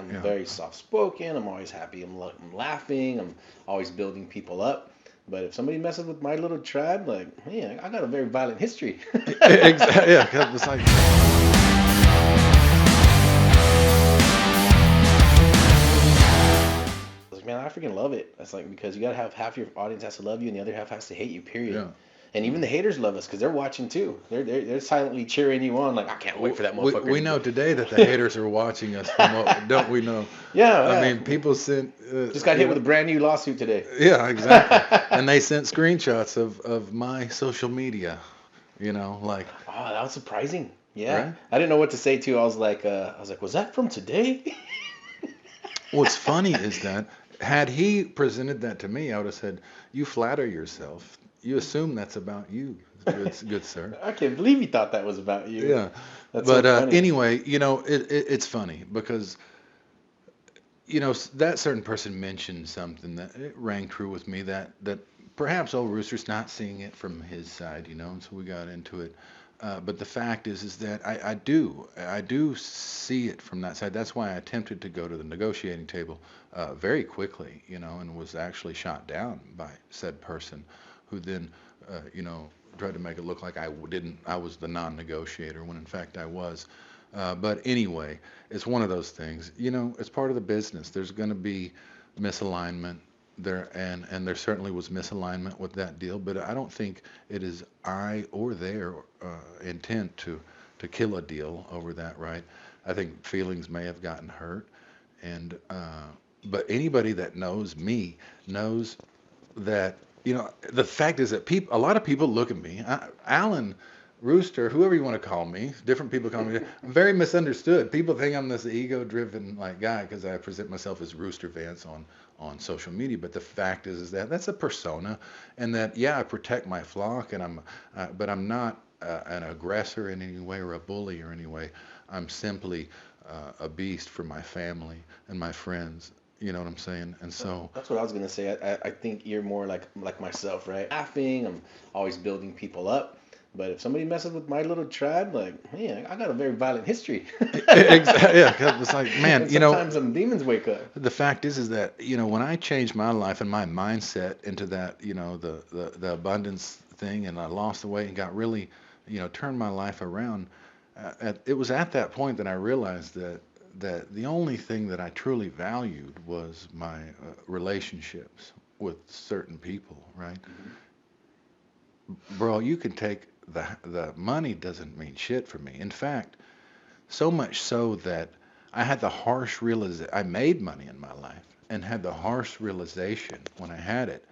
I'm Yeah. very soft spoken. I'm always happy. I'm laughing. I'm always building people up. But if somebody messes with my little tribe, like, man, I got a very violent history. Exactly. Yeah. 'Cause it's like, Like, man, I freaking love it. That's like because you gotta have half your audience has to love you and the other half has to hate you. Period. yeah. And even the haters love us because they're watching too. They're silently cheering you on. Like I can't wait for that motherfucker We to know go. today that the haters are watching us from what, don't we know? Yeah, I yeah. mean, people sent, Just got you hit with know, a brand new lawsuit today. yeah, exactly. And they sent screenshots of my social media, like, Oh, that was surprising. Yeah, right? I didn't know what to say too. I was like, was that from today? What's funny is that had he presented that to me, I would have said, "You flatter yourself. You assume that's about you, good sir." I can't believe you thought that was about you. Yeah. That's so But funny. anyway, it's funny because that certain person mentioned something that it rang true with me that perhaps old Rooster's not seeing it from his side, and so we got into it. But the fact is that I do see it from that side. That's why I attempted to go to the negotiating table very quickly, and was actually shot down by said person, who then, tried to make it look like I was the non-negotiator when in fact I was. But anyway, it's one of those things. It's part of the business. There's going to be misalignment there, and there certainly was misalignment with that deal. But I don't think it is I or their intent to kill a deal over that, right? I think feelings may have gotten hurt, and but anybody that knows me knows that the fact is that a lot of people look at me, Alan, Rooster, whoever you want to call me. Different people call me. I'm very misunderstood. People think I'm this ego-driven like guy because I present myself as Rooster Vance on social media. But the fact is that that's a persona, and that yeah, I protect my flock, and but I'm not an aggressor in any way or a bully or any way. I'm simply a beast for my family and my friends. You know what I'm saying? And so. That's what I was gonna say. I think you're more like myself, right? Laughing. I'm always building people up. But if somebody messes with my little tribe, like, man, I got a very violent history. Exactly. Yeah, 'cause it's like, man, And sometimes some demons wake up. the fact is that when I changed my life and my mindset into that, the abundance thing, and I lost the weight and got really, turned my life around. It was at that point that I realized that the only thing that I truly valued was my relationships with certain people, right? Bro, you can take the money doesn't mean shit for me. In fact, so much so that I had the harsh realization. I made money in my life and had the harsh realization when I had it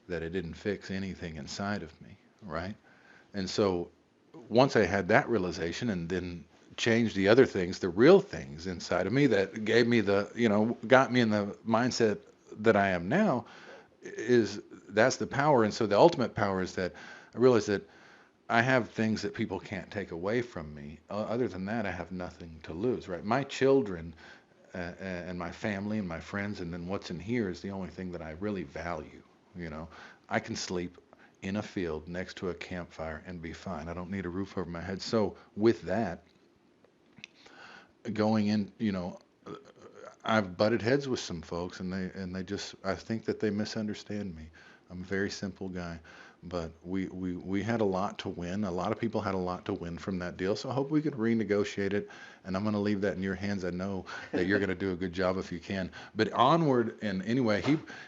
that it didn't fix anything inside of me, right? And so once I had that realization and then changed the other things, the real things inside of me that gave me got me in the mindset that I am now, is that's the power. And so the ultimate power is that I realize that I have things that people can't take away from me. Other than that, I have nothing to lose, right? My children and my family and my friends, and then what's in here is the only thing that I really value. You know, I can sleep in a field next to a campfire and be fine. I don't need a roof over my head. So with that, going in, I've butted heads with some folks, and they just I think that they misunderstand me. I'm a very simple guy, but we had a lot to win. A lot of people had a lot to win from that deal, so I hope we can renegotiate it. And I'm going to leave that in your hands. I know that you're going to do a good job if you can. But onward, and anyway,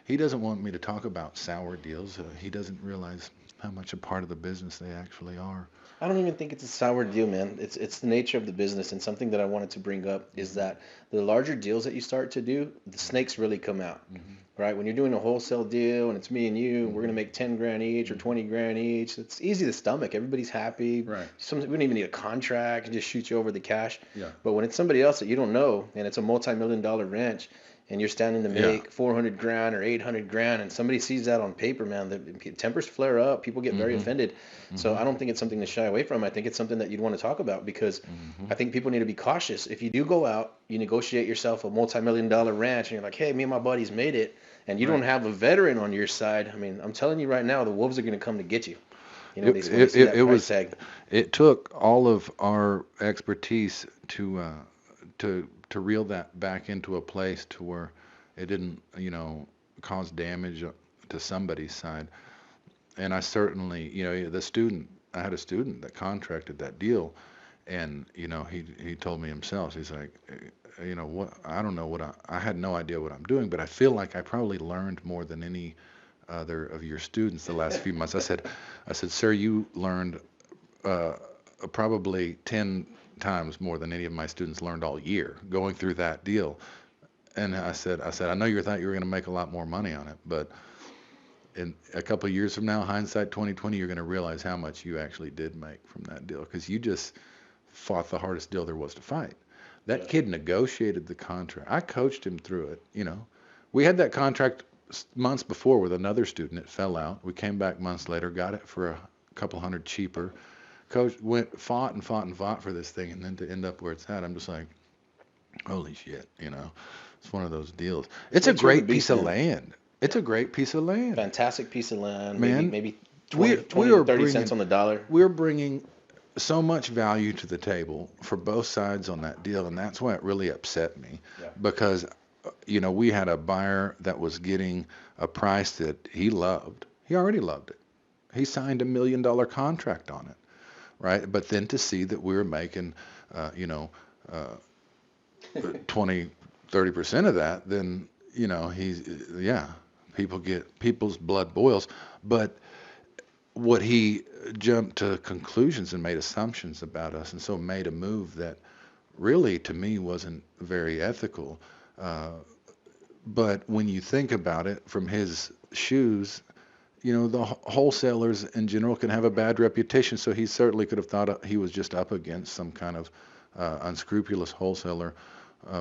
he doesn't want me to talk about sour deals. He doesn't realize how much a part of the business they actually are. I don't even think it's a sour deal, man. It's the nature of the business, and something that I wanted to bring up is that the larger deals that you start to do, the snakes really come out, Hmm. right? When you're doing a wholesale deal and it's me and you, we're gonna Hmm. make 10 grand each or Hmm. 20 grand each. It's easy to stomach. Everybody's happy. Right. We don't even need a contract and just shoot you over the cash. Yeah. But when it's somebody else that you don't know and it's a multi-million dollar ranch and you're standing to Yeah. make 400 grand or 800 grand and somebody sees that on paper, man, the tempers flare up. People get very Hmm. offended. So Hmm. I don't think it's something to shy away from. I think it's something that you'd want to talk about because Hmm. I think people need to be cautious. If you do go out, you negotiate yourself a multi-million dollar ranch and you're like, hey, me and my buddies made it, and you Right. don't have a veteran on your side, I mean, I'm telling you right now, the wolves are going to come to get you. It, When they it, see it, that it price was tag. it took all of our expertise to to reel that back into a place to where it didn't, cause damage to somebody's side. And I certainly, I had a student that contracted that deal, and he told me himself, he's like, what, I don't know what I had no idea what I'm doing, but I feel like I probably learned more than any other of your students the last few months. I said, sir, you learned uh, probably 10 times more than any of my students learned all year going through that deal. And I know you thought you were going to make a lot more money on it, but in a couple of years from now, hindsight 2020, you're going to realize how much you actually did make from that deal because you just fought the hardest deal there was to fight. That kid negotiated the contract. I coached him through it. We had that contract months before with another student. It fell out. We came back months later, got it for a couple hundred cheaper. Coach fought and fought and fought for this thing, and then to end up where it's at, I'm just like, holy shit, It's one of those deals. It's a great piece of land. It's a great piece of land. Fantastic piece of land. Man, maybe 20 to 30 cents on the dollar. We're bringing so much value to the table for both sides on that deal, and that's why it really upset me. Yeah. Because, we had a buyer that was getting a price that he loved. He already loved it. He signed $1 million contract on it, right? But then to see that we were making, 20, 30% of that, then, people's blood boils. But what he jumped to conclusions and made assumptions about us, and so made a move that really to me wasn't very ethical. But when you think about it from his shoes, the wholesalers in general can have a bad reputation. So he certainly could have thought he was just up against some kind of unscrupulous wholesaler.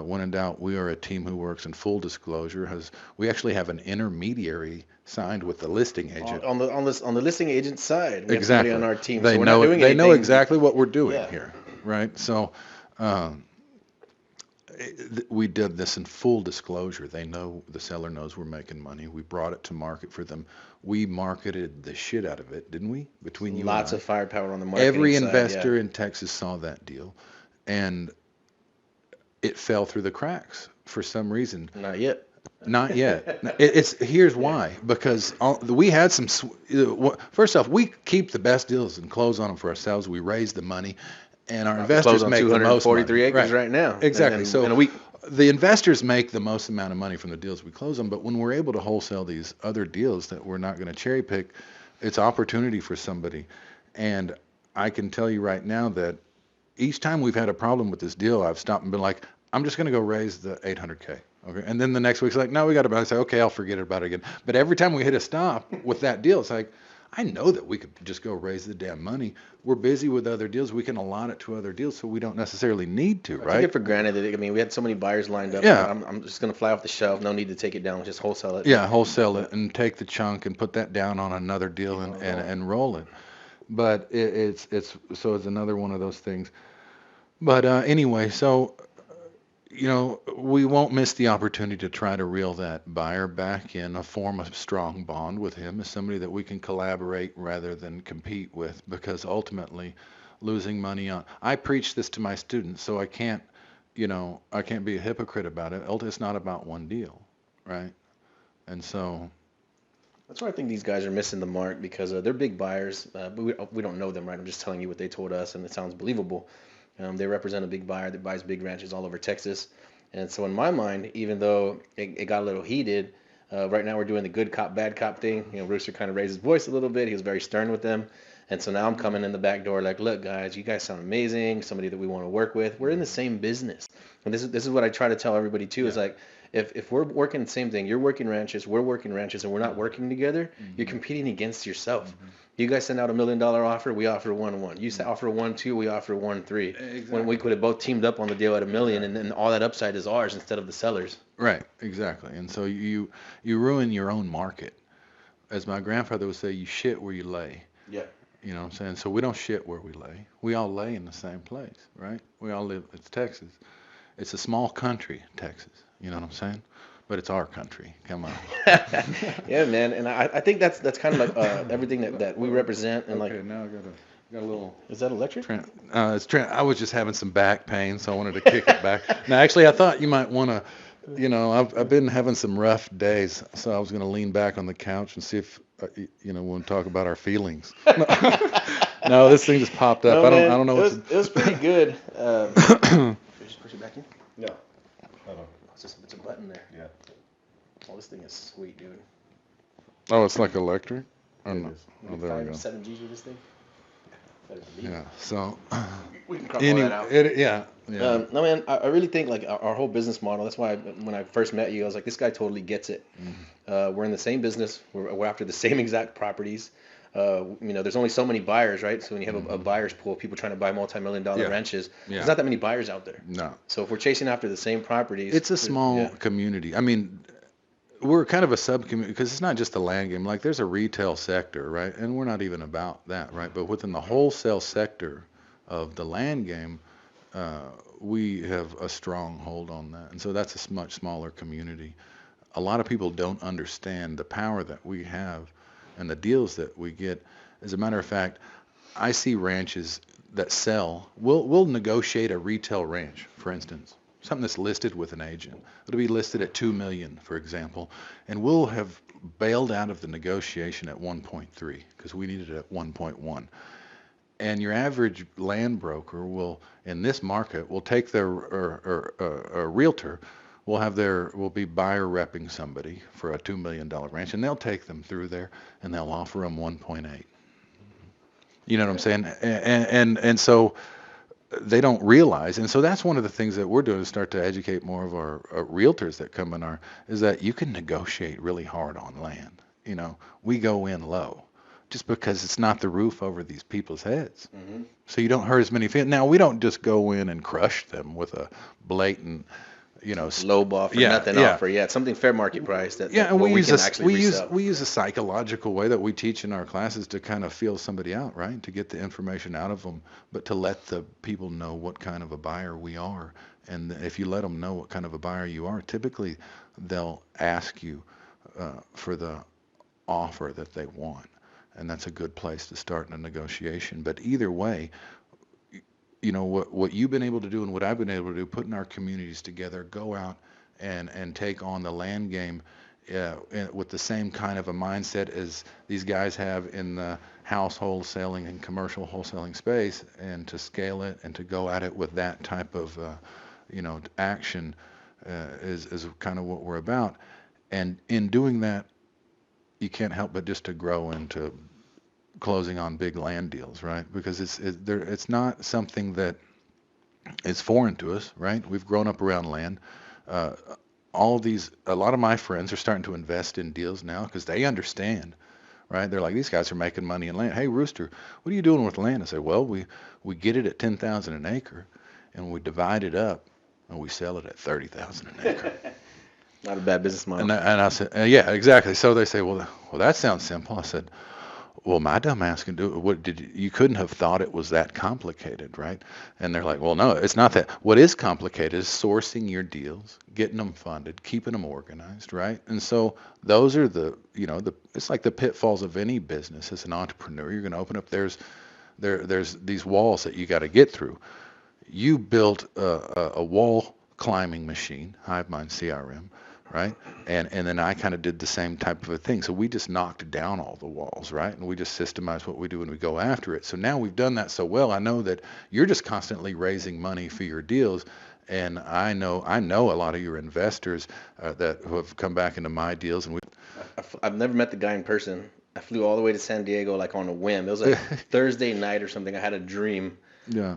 When in doubt, we are a team who works in full disclosure. We actually have an intermediary signed with the listing agent On the listing agent side. We exactly have somebody on our team. They so we're know not doing they know anything. exactly what we're doing here, right? So we did this in full disclosure. The seller knows we're making money. We brought it to market for them. We marketed the shit out of it, didn't we? Between you Lots and I. of firepower on the marketing Every side, investor in Texas saw that deal, and it fell through the cracks for some reason. Not yet. Not yet. Here's why. Because we had some. First off, we keep the best deals and close on them for ourselves. We raise the money, and our investors make the most money. 243 acres right now. Exactly. And so in a week. The investors make the most amount of money from the deals we close on. But when we're able to wholesale these other deals that we're not going to cherry pick, it's opportunity for somebody. And I can tell you right now that each time we've had a problem with this deal, I've stopped and been like, I'm just going to go raise the 800K. Okay. And then the next week's like, no, we got about it. I say, okay, I'll forget about it again. But every time we hit a stop with that deal, it's like, I know that we could just go raise the damn money. We're busy with other deals. We can allot it to other deals, so we don't necessarily need to, right? I take it for granted that, we had so many buyers lined up. Yeah. I'm just going to fly off the shelf. No need to take it down. Just wholesale it. Yeah, wholesale it and take the chunk and put that down on another deal and roll it. But it's another one of those things. But anyway, so we won't miss the opportunity to try to reel that buyer back in, a form of strong bond with him as somebody that we can collaborate rather than compete with, because ultimately losing money on, I preach this to my students, so I can't be a hypocrite about it. It's not about one deal, right? And so that's where I think these guys are missing the mark, because they're big buyers, but we don't know them, right? I'm just telling you what they told us, and it sounds believable. They represent a big buyer that buys big ranches all over Texas. And so in my mind, even though it got a little heated, right now we're doing the good cop, bad cop thing. Rooster kind of raised his voice a little bit. He was very stern with them. And so now I'm coming in the back door like, look, guys, you guys sound amazing. Somebody that we want to work with. We're in the same business. And this is what I try to tell everybody too, is like, if we're working the same thing, you're working ranches, we're working ranches, and we're not working together, you're competing against yourself. You guys send out $1 million offer, we offer 1-1. You offer 1-2, we offer 1-3. Exactly. When we could have both teamed up on the deal at $1 million, and then all that upside is ours instead of the sellers. Right, exactly. And so you ruin your own market. As my grandfather would say, you shit where you lay. Yeah. You know what I'm saying? So we don't shit where we lay. We all lay in the same place, right? We all live, it's Texas. It's a small country, Texas. You know what I'm saying? But it's our country. Come on. Yeah, man. And I think that's kind of like everything that we represent. And okay, like, now I gotta. Got a little. Is that electric? I was just having some back pain, so I wanted to kick it back. Now, actually, I thought you might want to. I've been having some rough days, so I was going to lean back on the couch and see if we'll talk about our feelings. No, this thing just popped up. No, I man, don't know it was pretty good. Just push it back in. No. Hold on. It's a button there. Yeah. Oh, this thing is sweet, dude. Oh, it's like electric. It No. is. Oh, there we go. 7 G's with this thing. Better believe Yeah. So. We can crop all that out. Yeah. No, man, I really think like our whole business model. That's why when I first met you, I was like, this guy totally gets it. We're in the same business. We're after the same exact properties. There's only so many buyers, right? So when you have a buyer's pool, people trying to buy multi-million-dollar ranches, there's not that many buyers out there. No. So if we're chasing after the same properties, It's a small community. I mean, we're kind of a sub-community because it's not just a land game. Like there's a retail sector, right? And we're not even about that, right? But within the wholesale sector of the land game, we have a strong hold on that. And so that's a much smaller community. A lot of people don't understand the power that we have and the deals that we get. As a matter of fact, I see ranches that sell. We'll negotiate a retail ranch, for instance, something that's listed with an agent. It'll be listed at $2 million, for example, and we'll have bailed out of the negotiation at 1.3 because we needed it at 1.1. And your average land broker will, in this market, will take their or a realtor will be buyer repping somebody for a $2 million ranch, and they'll take them through there and they'll offer them 1.8. You know what I'm saying? And so they don't realize, and so that's one of the things that we're doing is start to educate more of our realtors that come in is that you can negotiate really hard on land. We go in low just because it's not the roof over these people's heads. So you don't hurt as many feelings. Now, we don't just go in and crush them with a blatant, low ball for nothing offer. Yeah, it's something fair market price and we we use a psychological way that we teach in our classes to kind of feel somebody out, right? To get the information out of them, but to let the people know what kind of a buyer we are. And if you let them know what kind of a buyer you are, typically they'll ask you for the offer that they want. And that's a good place to start in a negotiation. But either way, what you've been able to do and what I've been able to do, putting our communities together, go out and take on the land game with the same kind of a mindset as these guys have in the house wholesaling and commercial wholesaling space, and to scale it and to go at it with that type of action is kind of what we're about. And in doing that, you can't help but just to grow into closing on big land deals, right? Because it's not something that is foreign to us, right? We've grown up around land. A lot of my friends are starting to invest in deals now because they understand, right? They're like, these guys are making money in land. Hey, Rooster, what are you doing with land? I say, well, we get it at 10,000 an acre, and we divide it up, and we sell it at 30,000 an acre. Not a bad business model. And I said, yeah, exactly. So they say, well, that sounds simple. I said, well, my dumb ass can do it. You couldn't have thought it was that complicated, right? And they're like, well, no, it's not that. What is complicated is sourcing your deals, getting them funded, keeping them organized, right? And so those are it's like the pitfalls of any business. As an entrepreneur, you're going to open up, there's these walls that you got to get through. You built a wall climbing machine, HiveMind CRM, right? And then I kind of did the same type of a thing. So we just knocked down all the walls, right? And we just systemize what we do and we go after it. So now we've done that so well. I know that you're just constantly raising money for your deals. And I know a lot of your investors who have come back into my deals. And I've never met the guy in person. I flew all the way to San Diego like on a whim. It was like Thursday night or something. I had a dream,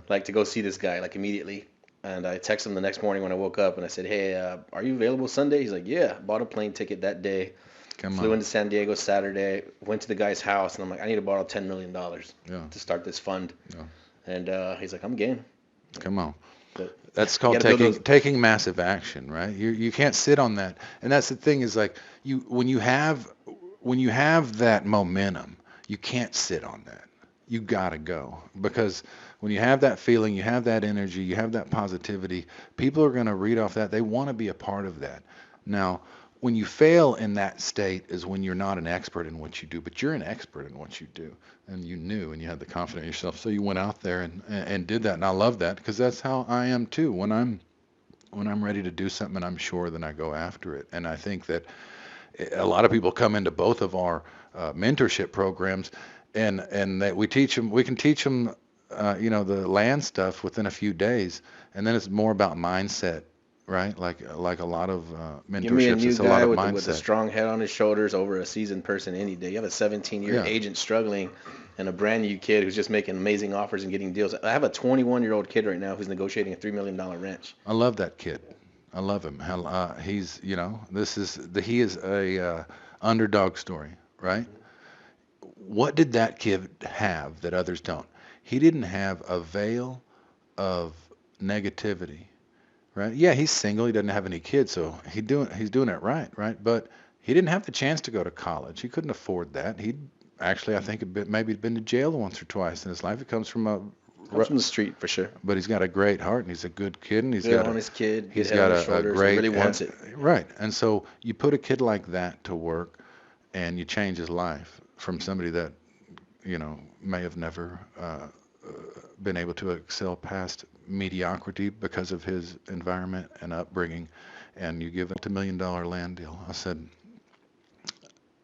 like to go see this guy like immediately. And I texted him the next morning when I woke up, and I said, hey, are you available Sunday? He's like, yeah. Bought a plane ticket that day. Flew into San Diego Saturday. Went to the guy's house, and I'm like, I need to borrow $10 million to start this fund. Yeah. And he's like, I'm game. Come on. But that's called taking massive action, right? You can't sit on that. And that's the thing is like when you have that momentum, you can't sit on that. You got to go, because when you have that feeling, you have that energy, you have that positivity, people are going to read off that. They want to be a part of that. Now, when you fail in that state is when you're not an expert in what you do, but you're an expert in what you do, and you knew, and you had the confidence in yourself, so you went out there and did that, and I love that because that's how I am too. When I'm ready to do something and I'm sure, then I go after it. And I think that a lot of people come into both of our mentorship programs, and that we can teach them, the land stuff within a few days, and then it's more about mindset, right? Like a lot of Give me a mentorships, new it's a lot guy of with a mindset. strong head on his shoulders over a seasoned person any day. You have a 17-year Yeah, agent struggling and a brand new kid who's just making amazing offers and getting deals. I have a 21-year-old kid right now who's negotiating a $3 million ranch. I love that kid. I love him. Hell, he's, he is a underdog story, right? What did that kid have that others don't? He didn't have a veil of negativity, right? Yeah, he's single. He doesn't have any kids, so he's doing it right, right? But he didn't have the chance to go to college. He couldn't afford that. He actually, I think, maybe been to jail once or twice in his life. He comes from Comes from the street for sure. but he's got a great heart and he's a good kid and Good, honest kid, good he's head got on his a shoulders. He great really wants it. right. And so you put a kid like that to work and you change his life from somebody that may have never been able to excel past mediocrity because of his environment and upbringing, and you give it $1 million land deal. I said,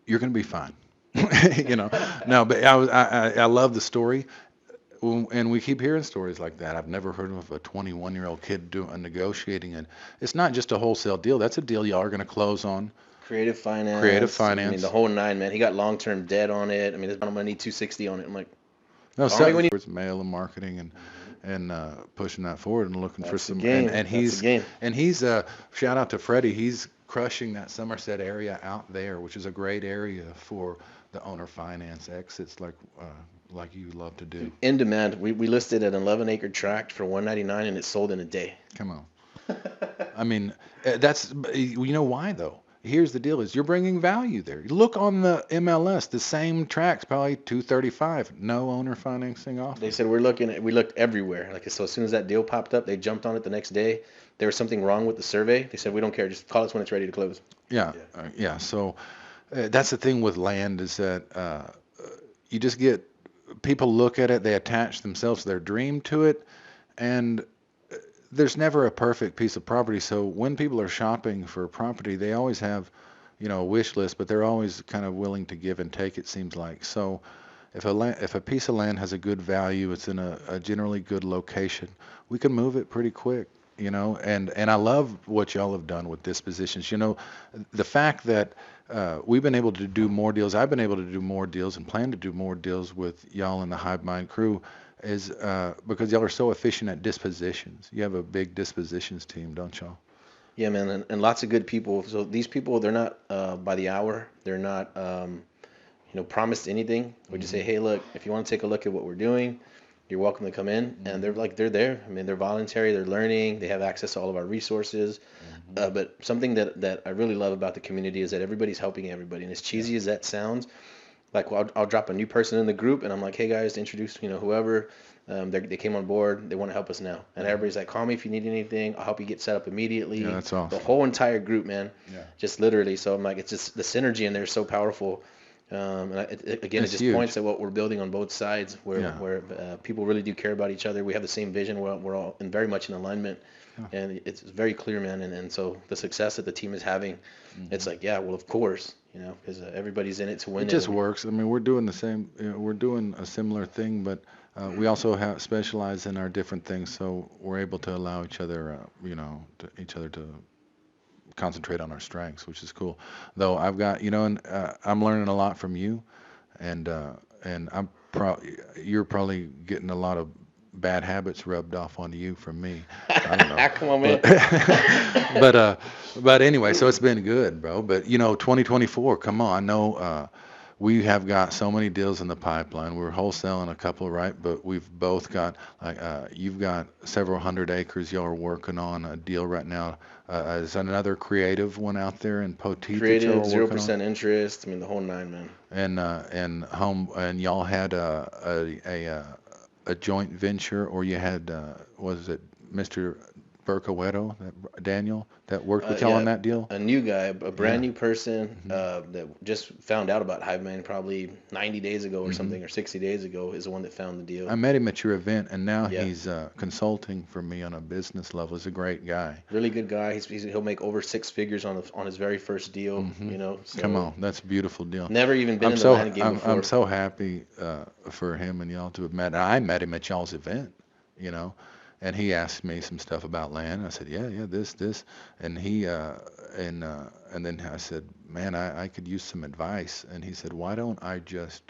you're going to be fine. No, but I love the story. And we keep hearing stories like that. I've never heard of a 21-year-old kid doing negotiating, and it's not just a wholesale deal. That's a deal y'all are going to close on. Creative Creative finance. I mean, finance. the whole nine, man. He got long-term debt on it. I mean, I'm gonna need 260 on it. I'm like, No, call me when you. towards mail and marketing and pushing that forward and looking for That's the some. game. And That's the game. he's shout out to Freddie. He's crushing that Somerset area out there, which is a great area for the owner finance exits, like you love to do. In demand. We listed an 11-acre tract for 199, and it sold in a day. Come on. I mean, that's why though. Here's the deal: is you're bringing value there. Look on the MLS, the same tracks, probably 235, no owner financing offer. They said we looked everywhere. Like, so as soon as that deal popped up, they jumped on it the next day. There was something wrong with the survey. They said we don't care. Just call us when it's ready to close. Yeah, yeah. So that's the thing with land is that you just get people look at it, they attach themselves their dream to it, and there's never a perfect piece of property. So when people are shopping for property, they always have, a wish list, but they're always kind of willing to give and take, it seems like. So if a piece of land has a good value, it's in a generally good location, we can move it pretty quick, and I love what y'all have done with dispositions. The fact that we've been able to do more deals, I've been able to do more deals and plan to do more deals with y'all and the Hive Mind crew is because y'all are so efficient at dispositions. You have a big dispositions team, don't y'all? Yeah, man, and lots of good people. So these people, they're not by the hour. They're not, promised anything. We just say, hey, look, if you want to take a look at what we're doing, you're welcome to come in. And they're there. I mean, they're voluntary. They're learning. They have access to all of our resources. But something that I really love about the community is that everybody's helping everybody. And as cheesy as that sounds, like, well, I'll drop a new person in the group, and I'm like, hey guys, introduce whoever. They came on board. They want to help us now, and everybody's like, call me if you need anything. I'll help you get set up immediately. Yeah, that's awesome. The whole entire group, man. Yeah. Just literally. So I'm like, it's just the synergy in there is so powerful. It just huge. points at what we're building on both sides, where people really do care about each other. We have the same vision. We're all very much in alignment. And it's very clear, man. And so the success that the team is having, it's like, yeah, well, of course, because everybody's in it to win. It just works. I mean, we're doing the same. We're doing a similar thing, but we also specialize in our different things, so we're able to allow each other, to concentrate on our strengths, which is cool. Though I've got, and I'm learning a lot from you, and you're probably getting a lot of bad habits rubbed off onto you from me. I don't know. Come on, man. But anyway, so it's been good, bro. But 2024, come on. I know we have got so many deals in the pipeline. We're wholesaling a couple, right? But we've both got you've got several hundred acres. Y'all are working on a deal right now. Is another creative one out there in Poteet? Creative, 0% interest. I mean, the whole nine, man. And y'all had a joint venture, or you had was it Mr. Bercoweto, Daniel, that worked with y'all Yeah, on that deal? a new guy, a brand Yeah. new person Hmm. that just found out about Hive Mind probably 90 days ago or Hmm. something, or 60 days ago, is the one that found the deal. I met him at your event, and now Yeah, he's consulting for me on a business level. He's a great guy. really good guy. He'll make over six figures on his very first deal. Hmm. Come So on, that's a beautiful deal. never even been I'm in the so land game I'm before. so happy for him and y'all to have met. I met him at y'all's event, you know, and he asked me some stuff about land. I said, yeah, this, and he and then I said, man, I could use some advice. And he said, why don't I just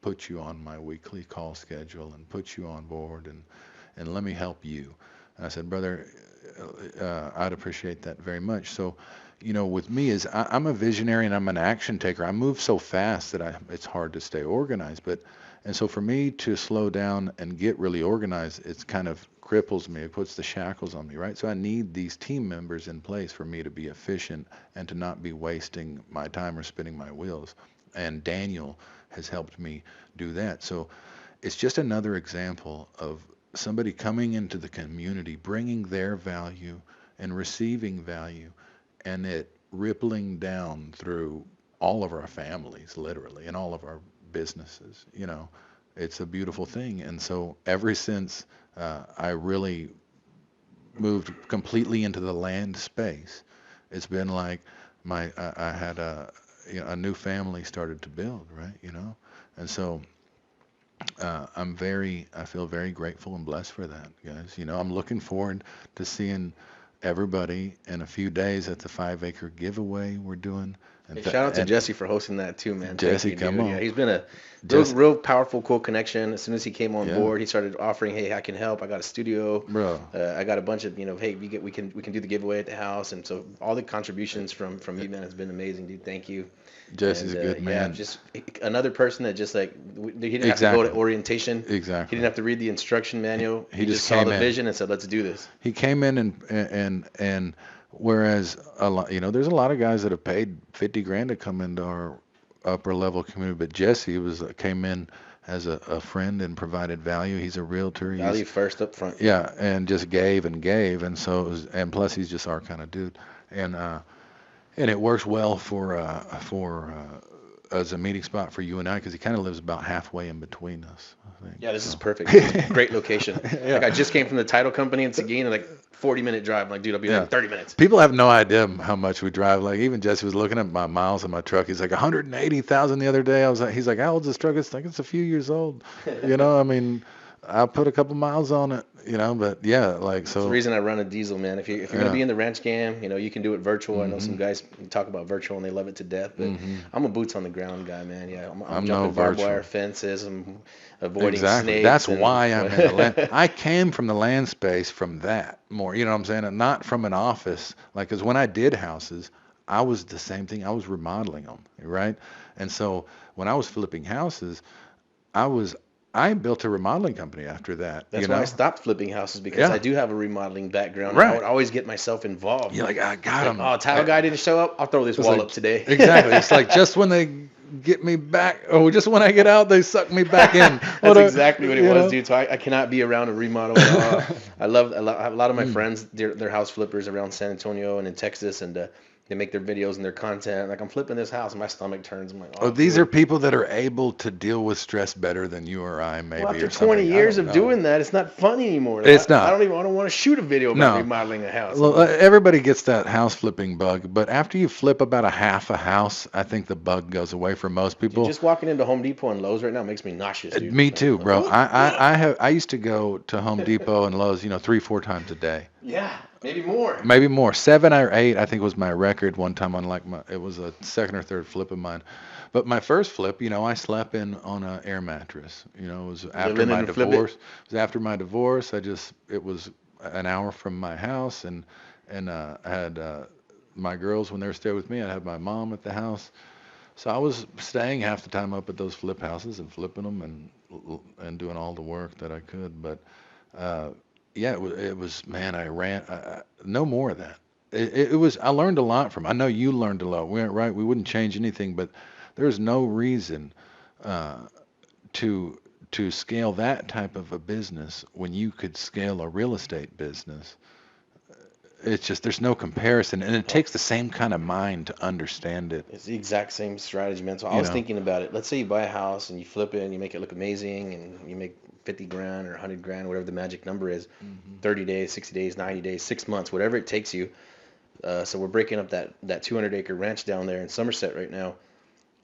put you on my weekly call schedule and put you on board and let me help you. And I said, brother, I'd appreciate that very much. So, with me is I'm a visionary and I'm an action taker. I move so fast that it's hard to stay organized. And so for me to slow down and get really organized, it's kind of cripples me. It puts the shackles on me, right? So I need these team members in place for me to be efficient and to not be wasting my time or spinning my wheels. And Daniel has helped me do that. So it's just another example of somebody coming into the community, bringing their value and receiving value, and it rippling down through all of our families, literally, and all of our businesses. It's a beautiful thing. And so ever since I really moved completely into the land space, it's been like I had a new family started to build, right? And so I feel very grateful and blessed for that, guys. I'm looking forward to seeing everybody in a few days at the 5 acre giveaway we're doing. Hey, shout out to Jesse for hosting that too, man. Thank Jesse, you, come dude. Yeah, on. he's been a Jesse, real powerful, cool connection. As soon as he came on yeah, board, he started offering, "Hey, I can help. I got a studio. bro. I got a bunch of, hey, we can do the giveaway at the house." And so all the contributions from you, man, has been amazing, dude. Thank you. Jesse's And a good yeah, man. just another person that just like he didn't have to go to Exactly. orientation. He didn't Exactly. have to read the instruction manual. He He just just saw came the in. vision and said, "Let's do this." He came in and whereas a lot, there's a lot of guys that have paid 50 grand to come into our upper level community, but Jesse came in as a friend and provided value. He's a realtor. Value first up front. Yeah, and just gave and gave, and so and plus he's just our kind of dude, and and it works well for as a meeting spot for you and I because he kind of lives about halfway in between us, I think. Yeah, this is So perfect. It's a great location. Like I yeah, just came from the title company in Seguin, and like 40-minute drive. I'm like, dude, I'll be there yeah. in 30 minutes. People have no idea how much we drive. Like even Jesse was looking at my miles on my truck. He's like 180,000 the other day. He's like, how old's this truck? It's like it's a few years old. I mean, I put a couple miles on it. But yeah, like It's the so. reason I run a diesel, man. If you're gonna Yeah. be in the ranch game, you can do it virtual. I know Mhm. some guys talk about virtual and they love it to death, but Mhm. I'm a boots on the ground guy, man. Yeah, I'm I'm no jumping barbed wire virtual. fences. I'm avoiding Exactly. That's snakes and. why I'm in the land. I came from the land space from that more, you know what I'm saying? And not from an office. Like, because when I did houses, I was the same thing. I was remodeling them, right? And so when I was flipping houses, I was, I built a remodeling company after that, That's why I stopped flipping houses because I Yeah, do have a remodeling background. And I right. would always get myself involved. You're like, I It's got like, them. oh, title guy didn't show up. I'll throw this It's wall like, up today. exactly. It's like just when they get me back, or just when I get out, they suck me back in. That's exactly what it You was, know? dude. So I cannot be around a remodel at all. I love a lot of my Mm. friends. They're house flippers around San Antonio and in Texas, and they make their videos and their content. Like I'm flipping this house, and my stomach turns. I'm like, Oh, oh, these are dude. people that are able to deal with stress better than you or I, Well, maybe, after or 20 somebody. I years don't of know. doing that, it's not fun anymore. Like, It's not. I don't want to shoot a video about No. remodeling a house. Well, everybody gets that house flipping bug, but after you flip about a half a house, I think the bug goes away for most Dude, people. just walking into Home Depot and Lowe's right now makes me nauseous, dude. Me Like, too, bro. I used to go to Home Depot and Lowe's, 3, 4 times a day. yeah, maybe more. Maybe more. 7 or 8, I think, was my record one time on it was a second or third flip of mine. But my first flip, I slept in on an air mattress. It was after Living my and flip it. divorce. It was after my divorce. It was an hour from my house, and I had my girls when they were staying with me. I had my mom at the house, so I was staying half the time up at those flip houses and flipping them and doing all the work that I could. But uh, yeah, it was man, I ran no more of that. It was I learned a lot from. I know you learned a lot. We aren't right. We wouldn't change anything, but there's no reason uh, to scale that type of a business when you could scale a real estate business it's just there's no comparison, and it takes the same kind of mind to understand it. It's the exact same strategy, man. So I You was know, thinking about it. Let's say you buy a house and you flip it and you make it look amazing and you make 50 grand or 100 grand, whatever the magic number is, hmm 30 days, 60 days, 90 days, 6 months, whatever it takes you. So we're breaking up that 200-acre ranch down there in Somerset right now.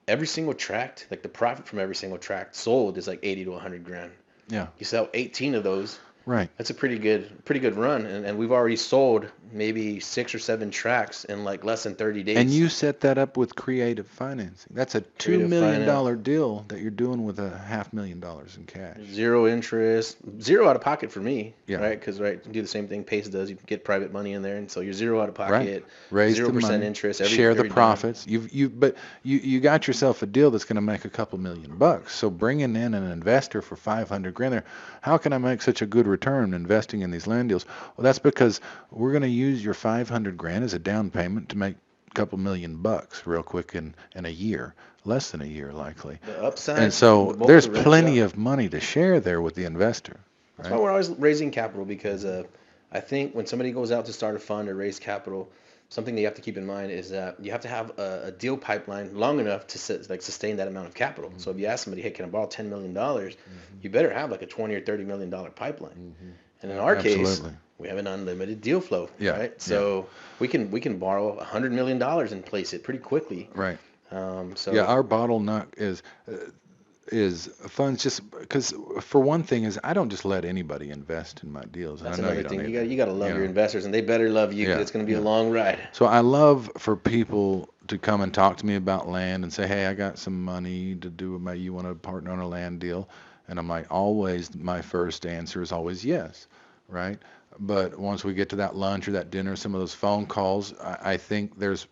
Every single tract, like the profit from every single tract sold is like 80 to 100 grand. yeah, You sell 18 of those, right. that's a pretty good run. And we've already sold maybe 6 or 7 tracts in like less than 30 And days. you set that up with creative financing. That's a $2 Creative million finance. deal that you're doing with $500,000 in cash. Zero interest, zero out of pocket for me, Yeah. right? Because right, you do the same thing Pace does. You get private money in there, and so you're zero out of pocket, Raise the 0% money, interest, share the every dime. profits. But you got yourself a deal that's going to make a couple $1,000,000. So bringing in an investor for 500 grand there, how can I make such a good return investing in these land deals? Well, that's because we're going to use your 500 grand as a down payment to make a couple $1,000,000 real quick in a year, less than a year likely. The upside. And so the bulk there's of the rent, plenty yeah. of money to share there with the investor, That's why right? we're always raising capital because I think when somebody goes out to start a fund or raise capital, something that you have to keep in mind is that you have to have a deal pipeline long enough to sustain that amount of capital. So if you ask somebody, hey, can I borrow $10 million? You better have like a $20 or $30 million pipeline. And in our case, Absolutely. we have an unlimited deal flow, Yeah, right? So we can borrow $100 million and place it pretty quickly. Right. So Yeah, our bottleneck is funds, just because for one thing is I don't just let anybody invest in my deals. And that's I know another you don't thing. either. You got to love You your know. investors, and they better love you 'cause Yeah, it's going to be a yeah. long ride. So I love for people to come and talk to me about land and say, hey, I got some money to do, maybe you want to partner on a land deal. And I'm like, always, my first answer is always yes, right? But once we get to that lunch or that dinner, some of those phone calls, I think there's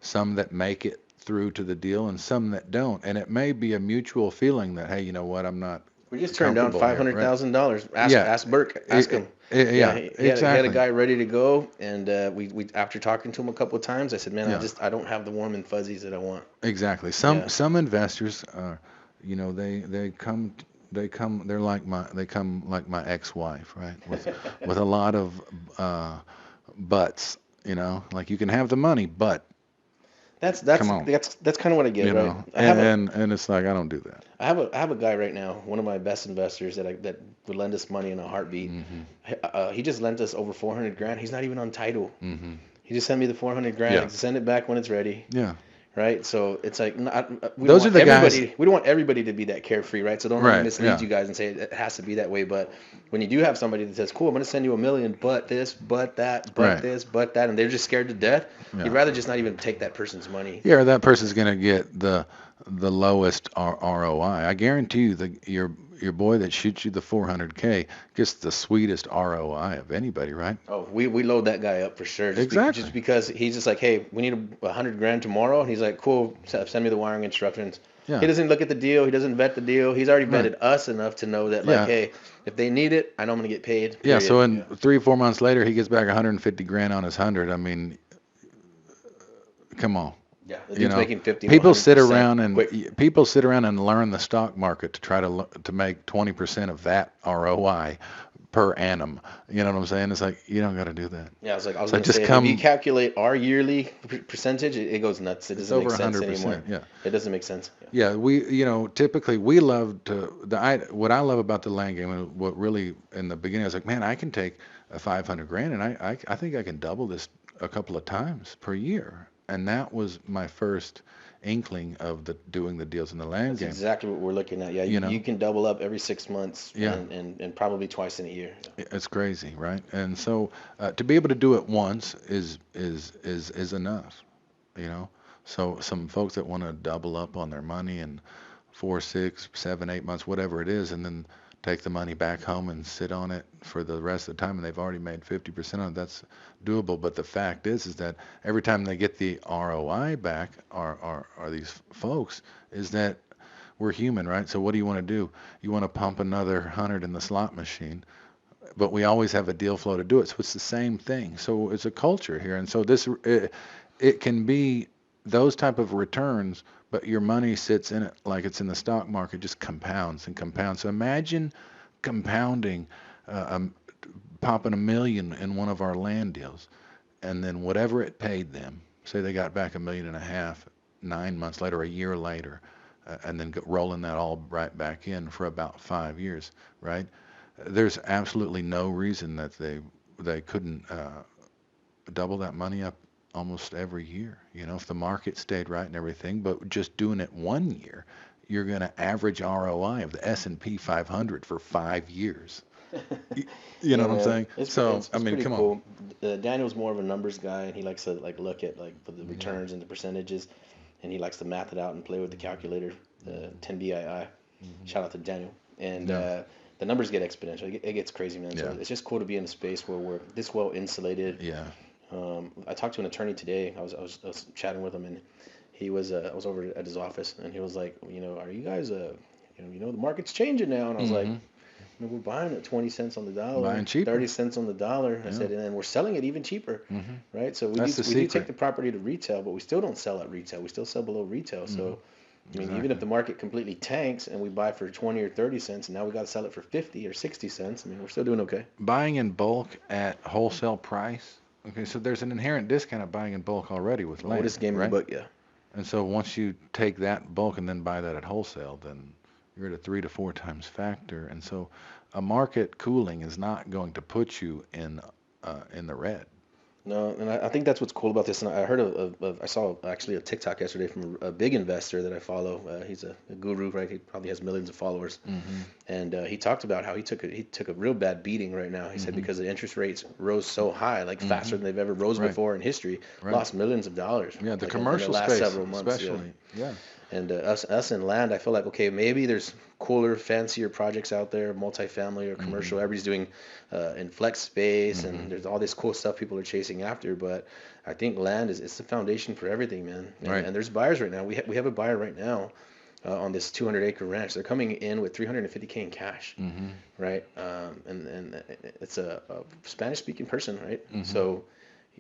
some that make it through to the deal and some that don't. And it may be a mutual feeling that, hey, you know what, I'm not We just turned down comfortable here, right? $500,000. Yeah, Ask Burke. Ask him. yeah, He had a exactly. guy ready to go, and we after talking to him a couple of times, I said, man, Yeah. I don't have the warm and fuzzies that I want. Exactly. Yeah. Some investors are, they come they're like my ex-wife, right? With a lot of buts, like you can have the money, but That's come on, that's kind of what I get, right? and it's like I don't do that. I have a guy right now, one of my best investors that would lend us money in a heartbeat. He just lent us over 400 grand. He's not even on title. hmm He just sent me the 400 grand. Yeah. Send it back when it's ready. Yeah. Right, so it's like we Those don't are want the guys. everybody. We don't want everybody to be that carefree, right? So don't let me Right. mislead Yeah. you guys and say it has to be that way. But when you do have somebody that says, "Cool, I'm going to send you $1 million, but this, but that, but Right. this, but that," and they're just scared to death, Yeah. you'd rather just not even take that person's money. Yeah, or that person's gonna get the lowest ROI. I guarantee you, your boy that shoots you the 400K gets the sweetest ROI of anybody, right? Oh, we load that guy up for sure. Exactly. Just because he's just like, "Hey, we need 100 grand tomorrow," and he's like, "Cool, send me the wiring instructions." Yeah. He doesn't look at the deal. He doesn't vet the deal. He's already Right. vetted us enough to know that, like, Yeah. hey, if they need it, I know I'm gonna get paid. Yeah. Period. So in 3 or 4 months later, he gets back 150 grand on his 100. I mean, come on. Yeah, the You dude's know, making 50. people sit 100% around and quick. people sit around and learn the stock market to try to make 20% of that ROI per annum. You know what I'm saying? It's like you don't got to do that. Yeah, I was So gonna just say, come- if you calculate our yearly percentage, it goes nuts. It It's doesn't make over sense 100%. anymore. Yeah. It doesn't make sense. Yeah. Yeah, typically we love what I love about the land game, and what really in the beginning I was like, man, I can take a 500 grand and I think I can double this a couple of times per year. And that was my first inkling of doing the deals in the land That's game. exactly what we're looking at. Yeah, you can double up every 6 months. Yeah. and probably twice in a year. It's crazy, right? And so to be able to do it once is enough, you know. So some folks that want to double up on their money in 4, 6, 7, 8 months, whatever it is, and then take the money back home and sit on it for the rest of the time, and they've already made 50% on it. That's doable. But the fact is that every time they get the ROI back, are these folks, is that we're human, right? So what do you want to do? You want to pump another 100 in the slot machine, but we always have a deal flow to do it. So it's the same thing. So it's a culture here, and so it can be those type of returns, but your money sits in it like it's in the stock market, just compounds and compounds. So imagine compounding popping $1 million in one of our land deals, and then whatever it paid them, say they got back $1.5 million 9 months later, a year later, and then rolling that all right back in for about 5 years, right? There's absolutely no reason that they couldn't double that money up almost every year, if the market stayed right and everything. But just doing it 1 year, you're going to average ROI of the S&P 500 for 5 years. You know Yeah, what I'm man, saying? So, it's I mean, pretty come on. cool. Daniel's more of a numbers guy, and he likes to like look at like for the Yeah. returns and the percentages, and he likes to math it out and play with the calculator, 10BII. Shout out to Daniel. And Yeah. the numbers get exponential. It gets crazy, man. So Yeah. it's just cool to be in a space where we're this well insulated. Yeah. I talked to an attorney today. I was chatting with him, and he was I was over at his office, and he was like, are you guys the market's changing now, and I was like, Hmm. we're buying at 20 cents on the dollar, Buying cheaper. 30 cents on the dollar. I Yeah. said, and then we're selling it even cheaper, Hmm. right? So That's the we do secret. take the property to retail, but we still don't sell at retail. We still sell below retail. So, I mean, even Exactly. if the market completely tanks and we buy for 20 or 30 cents, and now we got to sell it for 50 or 60 cents, I mean, we're still doing okay. Buying in bulk at wholesale price. Okay, so there's an inherent discount of buying in bulk already with land, Oldest game in the right? book, yeah. And so once you take that bulk and then buy that at wholesale, then you're at a 3 to 4 times factor. And so a market cooling is not going to put you in the red. No, and I think that's what's cool about this. And I heard I saw actually a TikTok yesterday from a big investor that I follow. He's a guru, right? He probably has millions of followers. Mm-hmm. And he talked about how he took a real bad beating right now. He said because the interest rates rose so high, like faster than they've ever rose Right. before in history, Right. lost millions of dollars. Yeah, the like commercial in the last space, several months, yeah. especially. Yeah. And us in land, I feel like, okay, maybe there's cooler, fancier projects out there, multifamily or commercial. Everybody's doing in flex space, and there's all this cool stuff people are chasing after. But I think land is the foundation for everything, man. And, Right. and there's buyers right now. We have a buyer right now on this 200-acre ranch. They're coming in with $350K in cash, right? And it's a Spanish-speaking person, right? So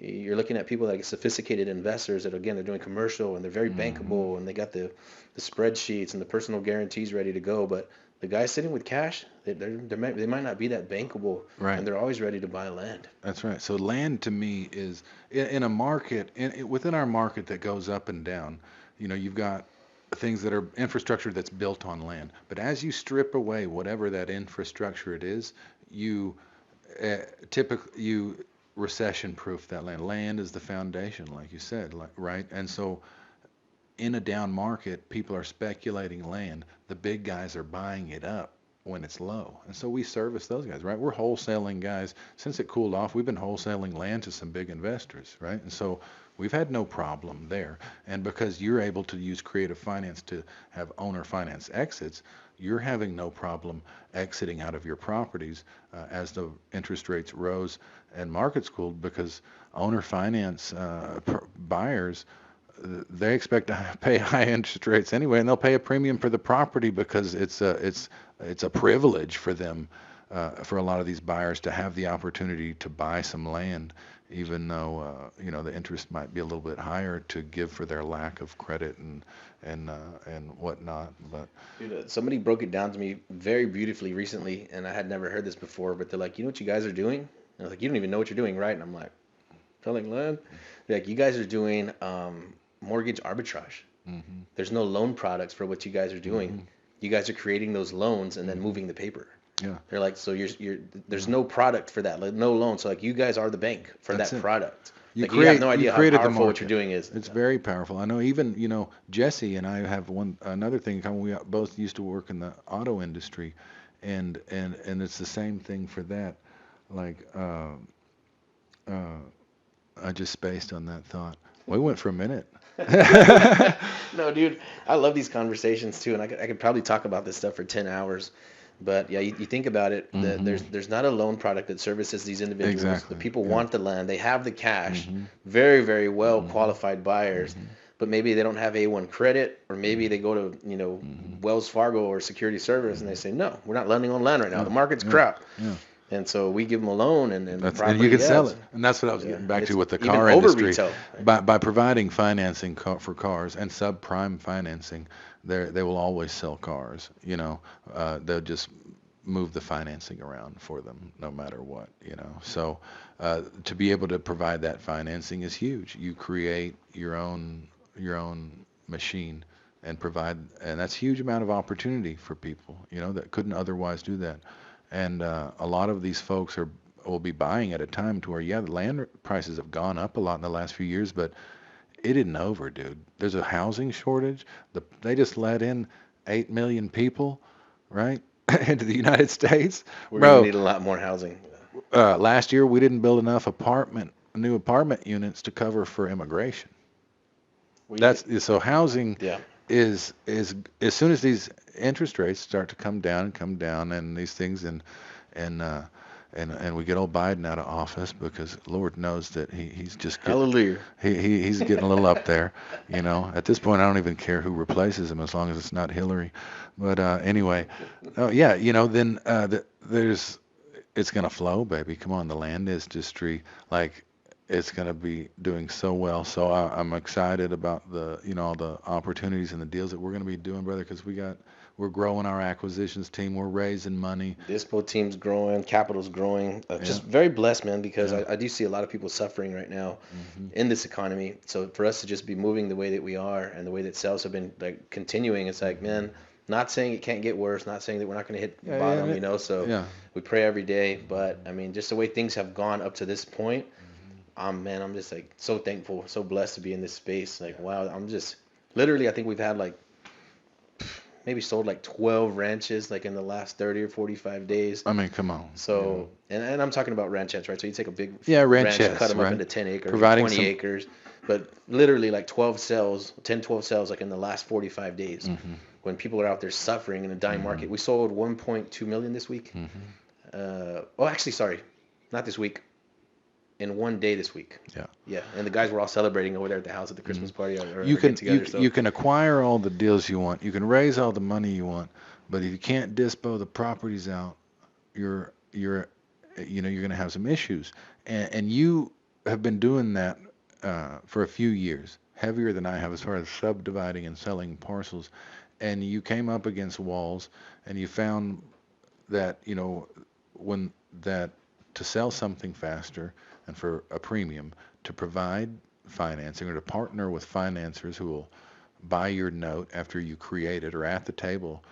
you're looking at people like sophisticated investors that, again, they're doing commercial and they're very bankable, and they got the spreadsheets and the personal guarantees ready to go. But the guys sitting with cash, they might not be that bankable, Right. and they're always ready to buy land. That's right. So land to me is in a market, within our market that goes up and down, you've got things that are infrastructure that's built on land. But as you strip away whatever that infrastructure it is, you typically recession proof that land. Land is the foundation, like you said, right? And so in a down market, people are speculating land. The big guys are buying it up when it's low. And so we service those guys, right? We're wholesaling guys. Since it cooled off, we've been wholesaling land to some big investors, right? And so we've had no problem there. And because you're able to use creative finance to have owner finance exits, you're having no problem exiting out of your properties as the interest rates rose and markets cooled, because owner finance buyers, they expect to pay high interest rates anyway, and they'll pay a premium for the property because it's a privilege for them, for a lot of these buyers, to have the opportunity to buy some land, even though the interest might be a little bit higher to give for their lack of credit and whatnot. But Dude, somebody broke it down to me very beautifully recently, and I had never heard this before. But they're like, you know what you guys are doing? And I was like, you don't even know what you're doing, right? And I'm like, selling land. They're like, you guys are doing mortgage arbitrage. There's no loan products for what you guys are doing. You guys are creating those loans and then moving the paper. yeah, They're like, so there's no product for that, like no loan. So like you guys are the bank for That's that it. product. You Like you have no idea how created the powerful what market. you're doing is. It's very powerful. I know even, Jesse and I have another thing in common. We both used to work in the auto industry, and it's the same thing for that. Like, I just spaced on that thought. We went for a minute. No, dude, I love these conversations too, and I could probably talk about this stuff for 10 hours. But yeah, you think about it, there's not a loan product that services these individuals. Exactly, The people yeah. want the land, they have the cash, very, very well qualified buyers, but maybe they don't have A1 credit, or maybe they go to, Wells Fargo or Security Service and they say, no, we're not lending on land right now. The market's crap. Yeah. And so we give them a loan, and the And property, you can yeah, sell it's- it. And that's what I was getting back it's to with the even car over industry. retail, right? By providing financing for cars and subprime financing, they will always sell cars. They'll just move the financing around for them no matter what, you know. So to be able to provide that financing is huge. You create your own machine and provide, and that's a huge amount of opportunity for people, you know, that couldn't otherwise do that. And a lot of these folks will be buying at a time to where, yeah, the land prices have gone up a lot in the last few years, but it isn't over, dude. There's a housing shortage. They just let in 8 million people, right, into the United States. We're going to Bro, need a lot more housing. last year we didn't build enough new apartment units to cover for immigration. We, So housing yeah. is as soon as these interest rates start to come down, and these things, and and we get old Biden out of office, because Lord knows that he's just getting Hallelujah. he's getting a little up there, you know. At this point, I don't even care who replaces him as long as it's not Hillary. But anyway, oh yeah, you know, then there's it's gonna flow, baby. Come on, the land industry, like, it's gonna be doing so well. So I'm excited about the, you know, all the opportunities and the deals that we're gonna be doing, brother, because we're growing our acquisitions team. We're raising money. Dispo team's growing, capital's growing. Yeah, Just very blessed, man, because yeah. I do see a lot of people suffering right now Hmm. in this economy. So for us to just be moving the way that we are and the way that sales have been like continuing, it's like, man, not saying it can't get worse, not saying that we're not going to hit Yeah, yeah, bottom, you know. So yeah. we pray every day, but I mean, just the way things have gone up to this point, man, I'm just like so thankful, so blessed to be in this space. Like, wow, I'm just literally, I think we've had like maybe sold like 12 ranches like in the last 30 or 45 days. I mean, come on. So, and I'm talking about ranchettes, right? So you take a big Yeah, ranch, cut ranches, them up right? into 10 acres or Providing 20 some. acres, but literally like 12 sales, 10, 12 sales like in the last 45 days Hmm. when people are out there suffering in a dying Hmm. market. We sold 1.2 million this week. Hmm. Oh, actually, sorry, not this week. In one day this week. Yeah. Yeah, and the guys were all celebrating over there at the house at the Hmm. Christmas party or You get can together. So you can acquire all the deals you want. You can raise all the money you want, but if you can't dispo the properties out, you're you know, you're going to have some issues. And you have been doing that for a few years, heavier than I have as far as subdividing and selling parcels. And you came up against walls, and you found that, you know, when that to sell something faster and for a premium, to provide financing or to partner with financiers who will buy your note after you create it or at the table,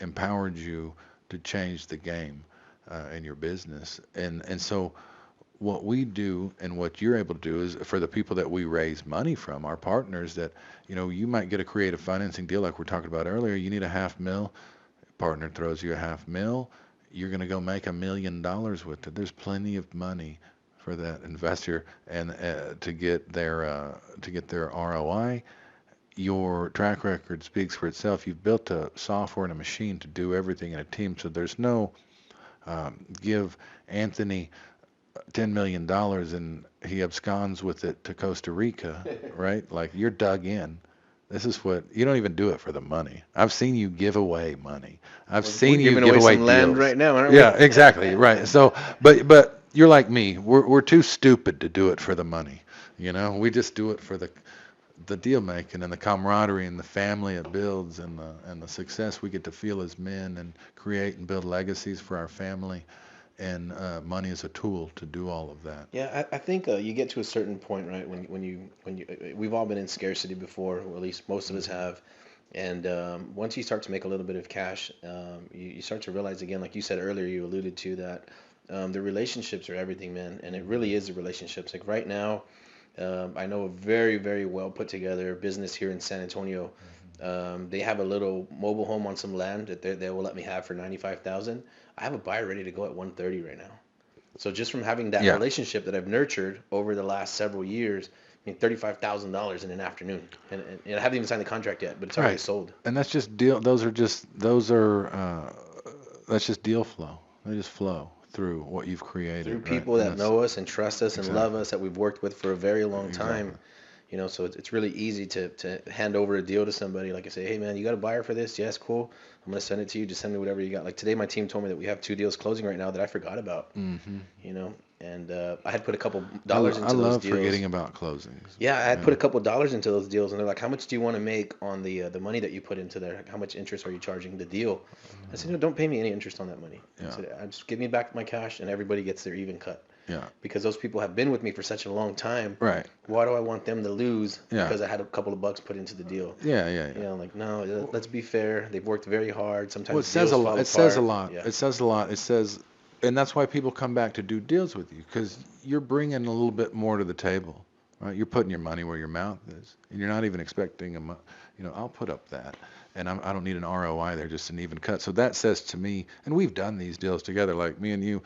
empowered you to change the game in your business. And so what we do and what you're able to do is, for the people that we raise money from, our partners, that, you know, you might get a creative financing deal like we're talking about earlier. You need a half mil, partner throws you a half mil, you're going to go make $1 million with it. There's plenty of money for that investor, and to get their ROI. Your track record speaks for itself. You've built a software and a machine to do everything in a team. So there's no give Anthony $10 million and he absconds with it to Costa Rica, right? Like, you're dug in. This is what you don't even do it for the money. I've seen you give away money. I've we're seen you giving give away away some land deals. right now, aren't we? Yeah, exactly, right. So, but you're like me. We're too stupid to do it for the money. You know, we just do it for the deal making and the camaraderie and the family it builds, and the success we get to feel as men and create and build legacies for our family. And money is a tool to do all of that. Yeah, I think you get to a certain point, right? When you we've all been in scarcity before, or at least most of us have. And once you start to make a little bit of cash, you start to realize again, like you said earlier, you alluded to that the relationships are everything, man. And it really is the relationships. Like right now, I know a very, very well put together business here in San Antonio. They have a little mobile home on some land that they will let me have for 95,000. I have a buyer ready to go at 130 right now. So just from having that Yeah. relationship that I've nurtured over the last several years, I mean, $35,000 in an afternoon, and I haven't even signed the contract yet, but it's already Right. sold. And that's just deal. Those are that's just deal flow. They just flow through what you've Through created, right? people And that that's know us and trust us and love exactly, us that we've worked with for a very long time. exactly. You know, so it's really easy to hand over a deal to somebody. Like I say, hey man, you got a buyer for this? Yes, cool. I'm gonna send it to you. Just send me whatever you got. Like today, my team told me that we have two deals closing right now that I forgot about. Hmm. You know, and I had put a couple I, dollars I into those love deals. forgetting about closings. Yeah, I had Yeah. put a couple dollars into those deals, and they're like, "How much do you want to make on the money that you put into there? How much interest are you charging the deal?" I said, "No, don't pay me any interest on that money." I Yeah. said, "Just give me back my cash, and everybody gets their even cut." Yeah. Because those people have been with me for such a long time. Right. Why do I want them to lose Yeah. because I had a couple of bucks put into the deal? Yeah. Yeah. You Yeah. know, like no, let's be fair. They've worked very hard. Well, it Sometimes says a deals lot. fall It says a apart. lot. Yeah. It says a lot. It says, and that's why people come back to do deals with you because you're bringing a little bit more to the table, right? You're putting your money where your mouth is, and you're not even expecting I'll put up that, and I don't need an ROI there, just an even cut. So that says to me, and we've done these deals together, like me and you.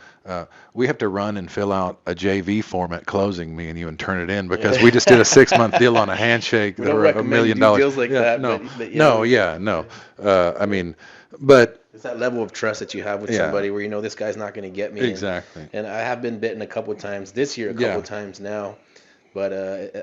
We have to run and fill out a JV form at closing, me and you, and turn it in because we just did a 6-month deal on a handshake We that don't were $1 recommend you million. do deals like Yeah, that, no, but no, yeah, no. I mean, but it's that level of trust that you have with yeah, somebody where you know this guy's not going to get me. exactly. And I have been bitten a couple of times this year, a couple Yeah. of times now. But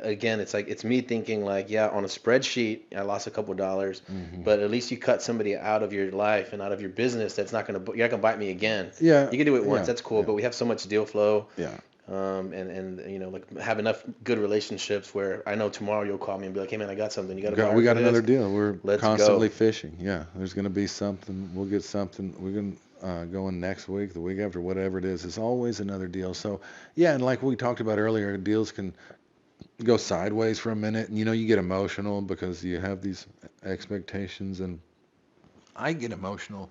again, it's like it's me thinking like, yeah, on a spreadsheet, I lost a couple of dollars, Hmm. but at least you cut somebody out of your life and out of your business that's not gonna you're not gonna bite me again. Yeah, You can do it once, yeah, that's cool, yeah, but we have so much deal flow, yeah. and you know, like have enough good relationships where I know tomorrow you'll call me and be like, hey man, I got something. You got a buyer We for got another this? deal. We're Let's constantly go. fishing. Yeah, there's going to be something. We'll get something. We're going to go in next week, the week after, whatever it is. It's always another deal. So, yeah, and like we talked about earlier, deals can go sideways for a minute, and you get emotional because you have these expectations, and I get emotional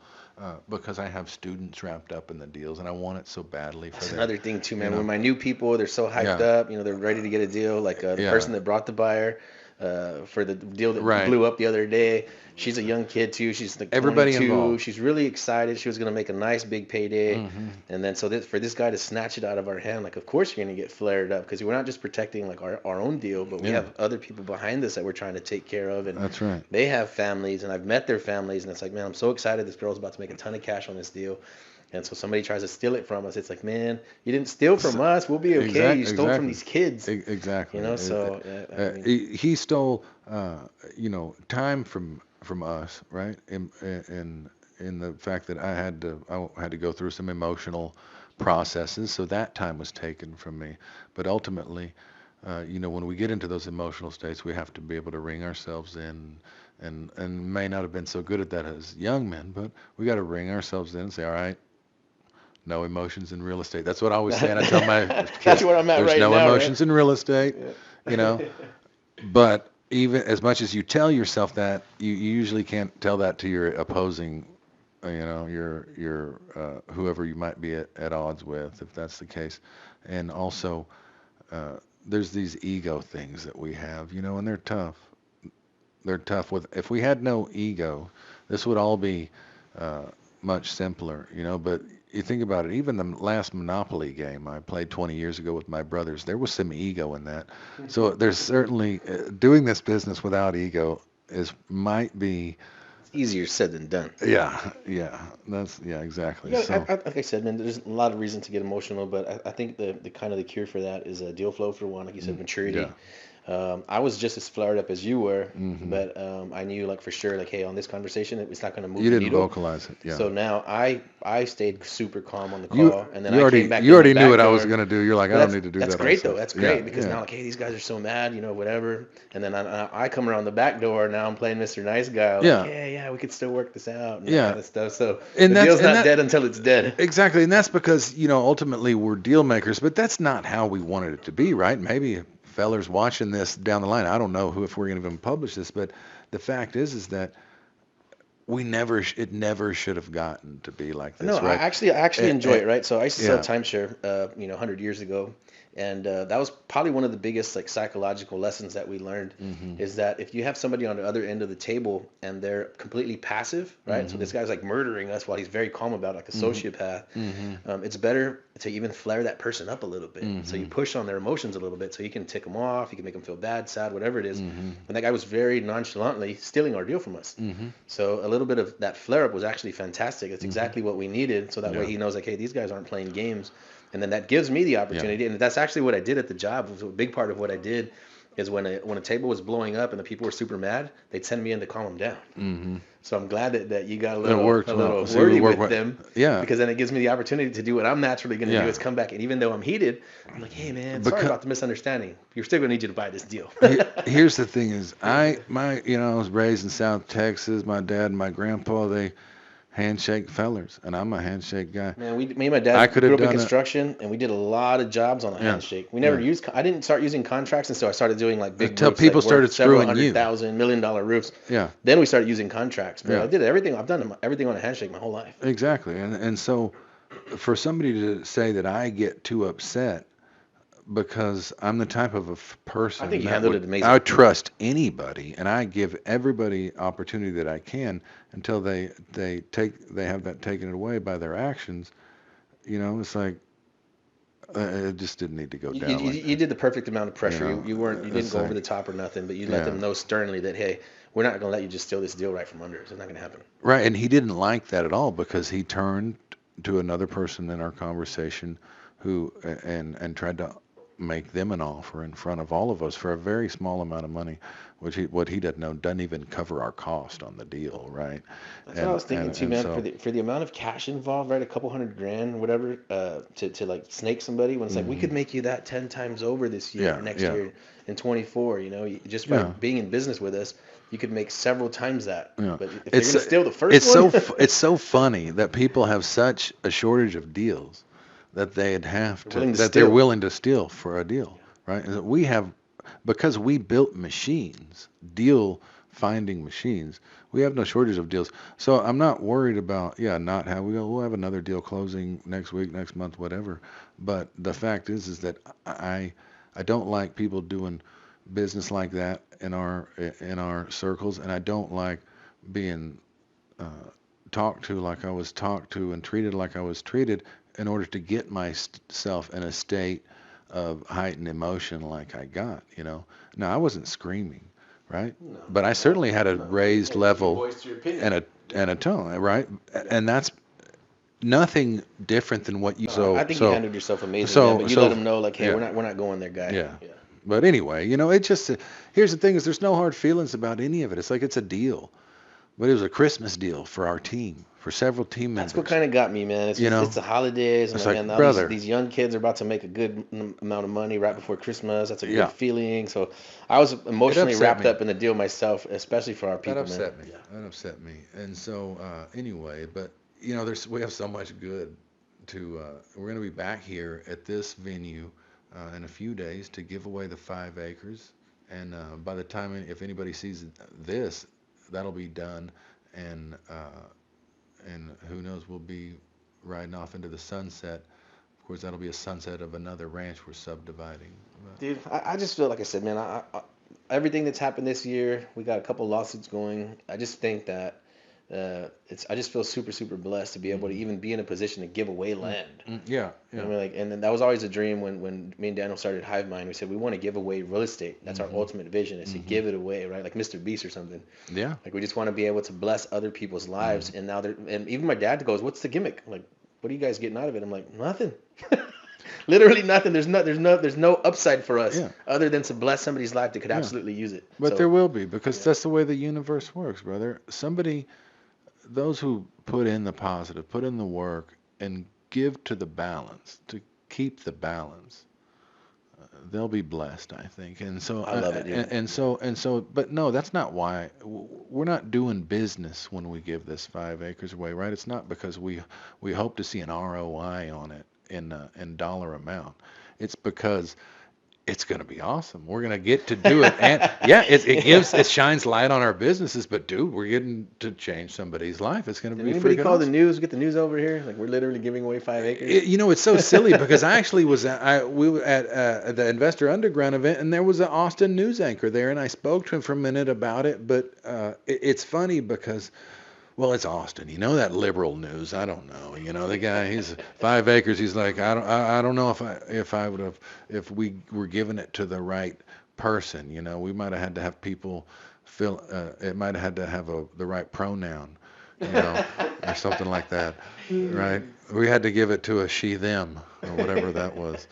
because I have students wrapped up in the deals, and I want it so badly for That's them. another thing too, You man. When know, my new people, they're so hyped yeah, up, they're ready to get a deal. Like the yeah, person that brought the buyer for the deal that right. blew up the other day. She's a young kid too. She's like Everybody 22. involved. She's really excited. She was gonna make a nice big payday, Hmm. and then so for this guy to snatch it out of our hand, like of course you're gonna get flared up because we're not just protecting like our own deal, but we Yeah, have other people behind us that we're trying to take care of, and that's right. they have families, and I've met their families, and it's like, man, I'm so excited. This girl's about to make a ton of cash on this deal. And so somebody tries to steal it from us. It's like, man, you didn't steal from us. We'll be okay. You stole from Exactly. these kids. Exactly. So I mean, He stole, time from us, right? In the fact that I had to go through some emotional processes, so that time was taken from me. But ultimately, when we get into those emotional states, we have to be able to ring ourselves in, and may not have been so good at that as young men, but we got to ring ourselves in and say, all right. No emotions in real estate. That's what I always say, and I tell my that's kids, where I'm at there's right no now, emotions in real estate, right? you know. But even as much as you tell yourself that, you usually can't tell that to your opposing, your whoever you might be at odds with, if that's the case. And also, there's these ego things that we have, and they're tough. They're tough. If we had no ego, this would all be much simpler, But you think about it, even the last Monopoly game I played 20 years ago with my brothers, there was some ego in that. So there's certainly doing this business without ego might be. It's easier said than done. Yeah, exactly. So Like I said, man, there's a lot of reason to get emotional, but I think the kind of the cure for that is a deal flow for one, like you said, maturity. yeah. I was just as flared up as you were, Hmm. but I knew like for sure, like, hey, on this conversation, it's not going to move You the didn't needle. vocalize it, yeah. So now I stayed super calm on the You call, and then you I already came back you in the already knew back what I was door. gonna do. You're like, I But don't need to do that's that great though. also. That's Yeah, great because yeah. now like, hey, these guys are so mad, whatever. And then I come around the back door. Now I'm playing Mr. Nice Guy. Like, Yeah, yeah, we could still work this out and that yeah. kind of stuff. So And the that's deal's and not that dead until it's dead. exactly, and that's because ultimately we're deal makers, but that's not how we wanted it to be, right? Maybe fellers watching this down the line, I don't know if we're going to even publish this, but the fact is that it never should have gotten to be like No, this, right? I actually enjoy it, right? So I used to sell Yeah. timeshare, 100 years ago, and that was probably one of the biggest like psychological lessons that we learned Hmm. is that if you have somebody on the other end of the table and they're completely passive, right? So Hmm. this guy's like murdering us while he's very calm about it, like a Hmm. sociopath. Hmm. It's better to even flare that person up a little bit. So you Hmm. push on their emotions a little bit, so you can tick them off, you can make them feel bad, sad, whatever it is. Hmm. And that guy was very nonchalantly stealing our deal from us. Hmm. So a little bit of that flare up was actually fantastic. It's Hmm. exactly what we needed. So that way Yeah. he knows like, hey, these guys aren't playing games. And then that gives me the Yeah. opportunity. And that's actually what I did at the job. It was a big part of what I did is when a table was blowing up and the people were super mad, they'd send me in to calm them down. Mm-hmm. So I'm glad that you got a It worked little well. See, wordy we work with them, Yeah. because then it gives me the opportunity to do what I'm naturally going to Yeah. do, is come back, and even though I'm heated, I'm like, hey man, sorry about the misunderstanding. You're still going to need you to buy this deal. Here's the thing: is I was raised in South Texas. My dad and my grandpa, they handshake fellers, and I'm a handshake guy. Man, me and my I dad could have grew up in done it. construction, and we did a lot of jobs on a Yeah. handshake. We never Yeah. I didn't start using contracts until I started doing like big Until roofs, people like started worth several screwing you. $100,000, $1 million roofs. Yeah. Then we started using contracts. But Yeah. I did everything. I've done everything on a handshake my whole life. Exactly. And so for somebody to say that I get too upset because I'm the type of a person I think you that handled it amazing. I would trust anybody, and I give everybody opportunity that I can until they have that taken away by their actions. It's like it just didn't need to go down. You did the perfect amount of pressure. You didn't it's go over like- the top or nothing, but you let them know sternly that, hey, we're not going to let you just steal this deal right from under us. It's not going to happen. Right, and he didn't like that at all, because he turned to another person in our conversation who and tried to make them an offer in front of all of us for a very small amount of money, which what he doesn't know doesn't even cover our cost on the deal, right? That's what I was thinking too, man. So, for the amount of cash involved, right, a couple $100,000, whatever, to like snake somebody, when it's like, we could make you that 10 times over this year, next year in 24. Just by being in business with us, you could make several times that. Yeah. But if they're gonna steal the first one, it's so funny that people have such a shortage of deals that they're willing to steal for a deal, right? And we have, because we built machines, deal finding machines, we have no shortage of deals. So I'm not worried about we'll have another deal closing next week, next month, whatever. But the fact is that I don't like people doing business like that in our circles, and I don't like being talked to like I was talked to and treated like I was treated in order to get myself in a state of heightened emotion like I got. Now I wasn't screaming, right? No, but I certainly had a raised level voice to your opinion. and a tone, right? And that's nothing different than what you. I think you handled yourself amazing, man, but you let them know, like, hey, we're not going there, guy. Yeah. But anyway, it just, here's the thing: is there's no hard feelings about any of it. It's like it's a deal, but it was a Christmas deal for our team, for several team members. That's what kind of got me, man. It's the holidays. It's like, like, man, brother, these young kids are about to make a good amount of money right before Christmas. That's a good feeling. So I was emotionally wrapped up in the deal myself, especially for our people. That upset me. That upset me. And so anyway, but we have so much good to. We're going to be back here at this venue in a few days to give away the 5 acres. And by the time, if anybody sees this, that'll be done. And who knows, we'll be riding off into the sunset. Of course, that'll be a sunset of another ranch we're subdividing. Dude, I just feel like I said, man, I everything that's happened this year, we got a couple lawsuits going. I just think that I just feel super, super blessed to be able to even be in a position to give away land. Yeah. I mean, and then that was always a dream when me and Daniel started Hive Mind. We said we want to give away real estate. That's our ultimate vision, is to give it away, right? Like Mr. Beast or something. Yeah. Like we just want to be able to bless other people's lives. And now and even my dad goes, "What's the gimmick? Like, what are you guys getting out of it?" I'm like, nothing. Literally nothing. There's no upside for us other than to bless somebody's life that could absolutely use it. But there will be, because that's the way the universe works, brother. Those who put in the positive, put in the work, and give to the balance, to keep the balance, they'll be blessed, I think. And so I love it, dude. and so but no, that's not why we're not doing business when we give this 5 acres away, right? It's not because we hope to see an ROI on it in dollar amount. It's because it's going to be awesome. We're going to get to do it. And it shines light on our businesses, but dude, we're getting to change somebody's life. It's going to be anybody call awesome. The news, get the news over here? Like, we're literally giving away 5 acres. It's so silly, because I actually we were at the Investor Underground event, and there was an Austin news anchor there, and I spoke to him for a minute about it, but it's funny because, well, it's Austin, that liberal news. I don't know, the guy. He's 5 acres. He's like, I don't know if we were giving it to the right person. We might have had to have people fill. It might have had to have the right pronoun, or something like that, right? We had to give it to a she them or whatever that was.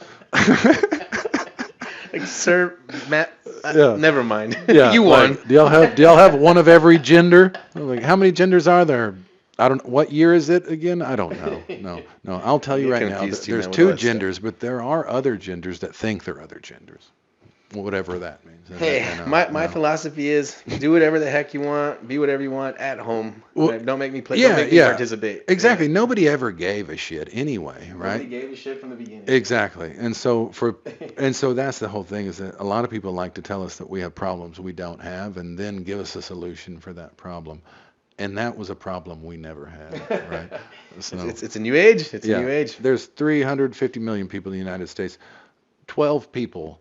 Like, sir, Matt, Yeah. never mind. Yeah, You won. like, do y'all have one of every gender? I'm like, how many genders are there? I don't. What year is it again? I don't know. No. I'll tell I you get right now. confused too, There's man, with all two that stuff. genders, but there are other genders that think they're other genders, whatever that means. Hey, my philosophy is do whatever the heck you want, be whatever you want at home. Well, Right? Don't make me play. Don't yeah, make me yeah, participate. exactly. Yeah. Nobody ever gave a shit anyway, Nobody right? gave a shit from the beginning. Exactly. And so that's the whole thing is that a lot of people like to tell us that we have problems we don't have and then give us a solution for that problem. And that was a problem we never had, right? So It's a new age. It's yeah, a new age. there's 350 million people in the United States. 12 people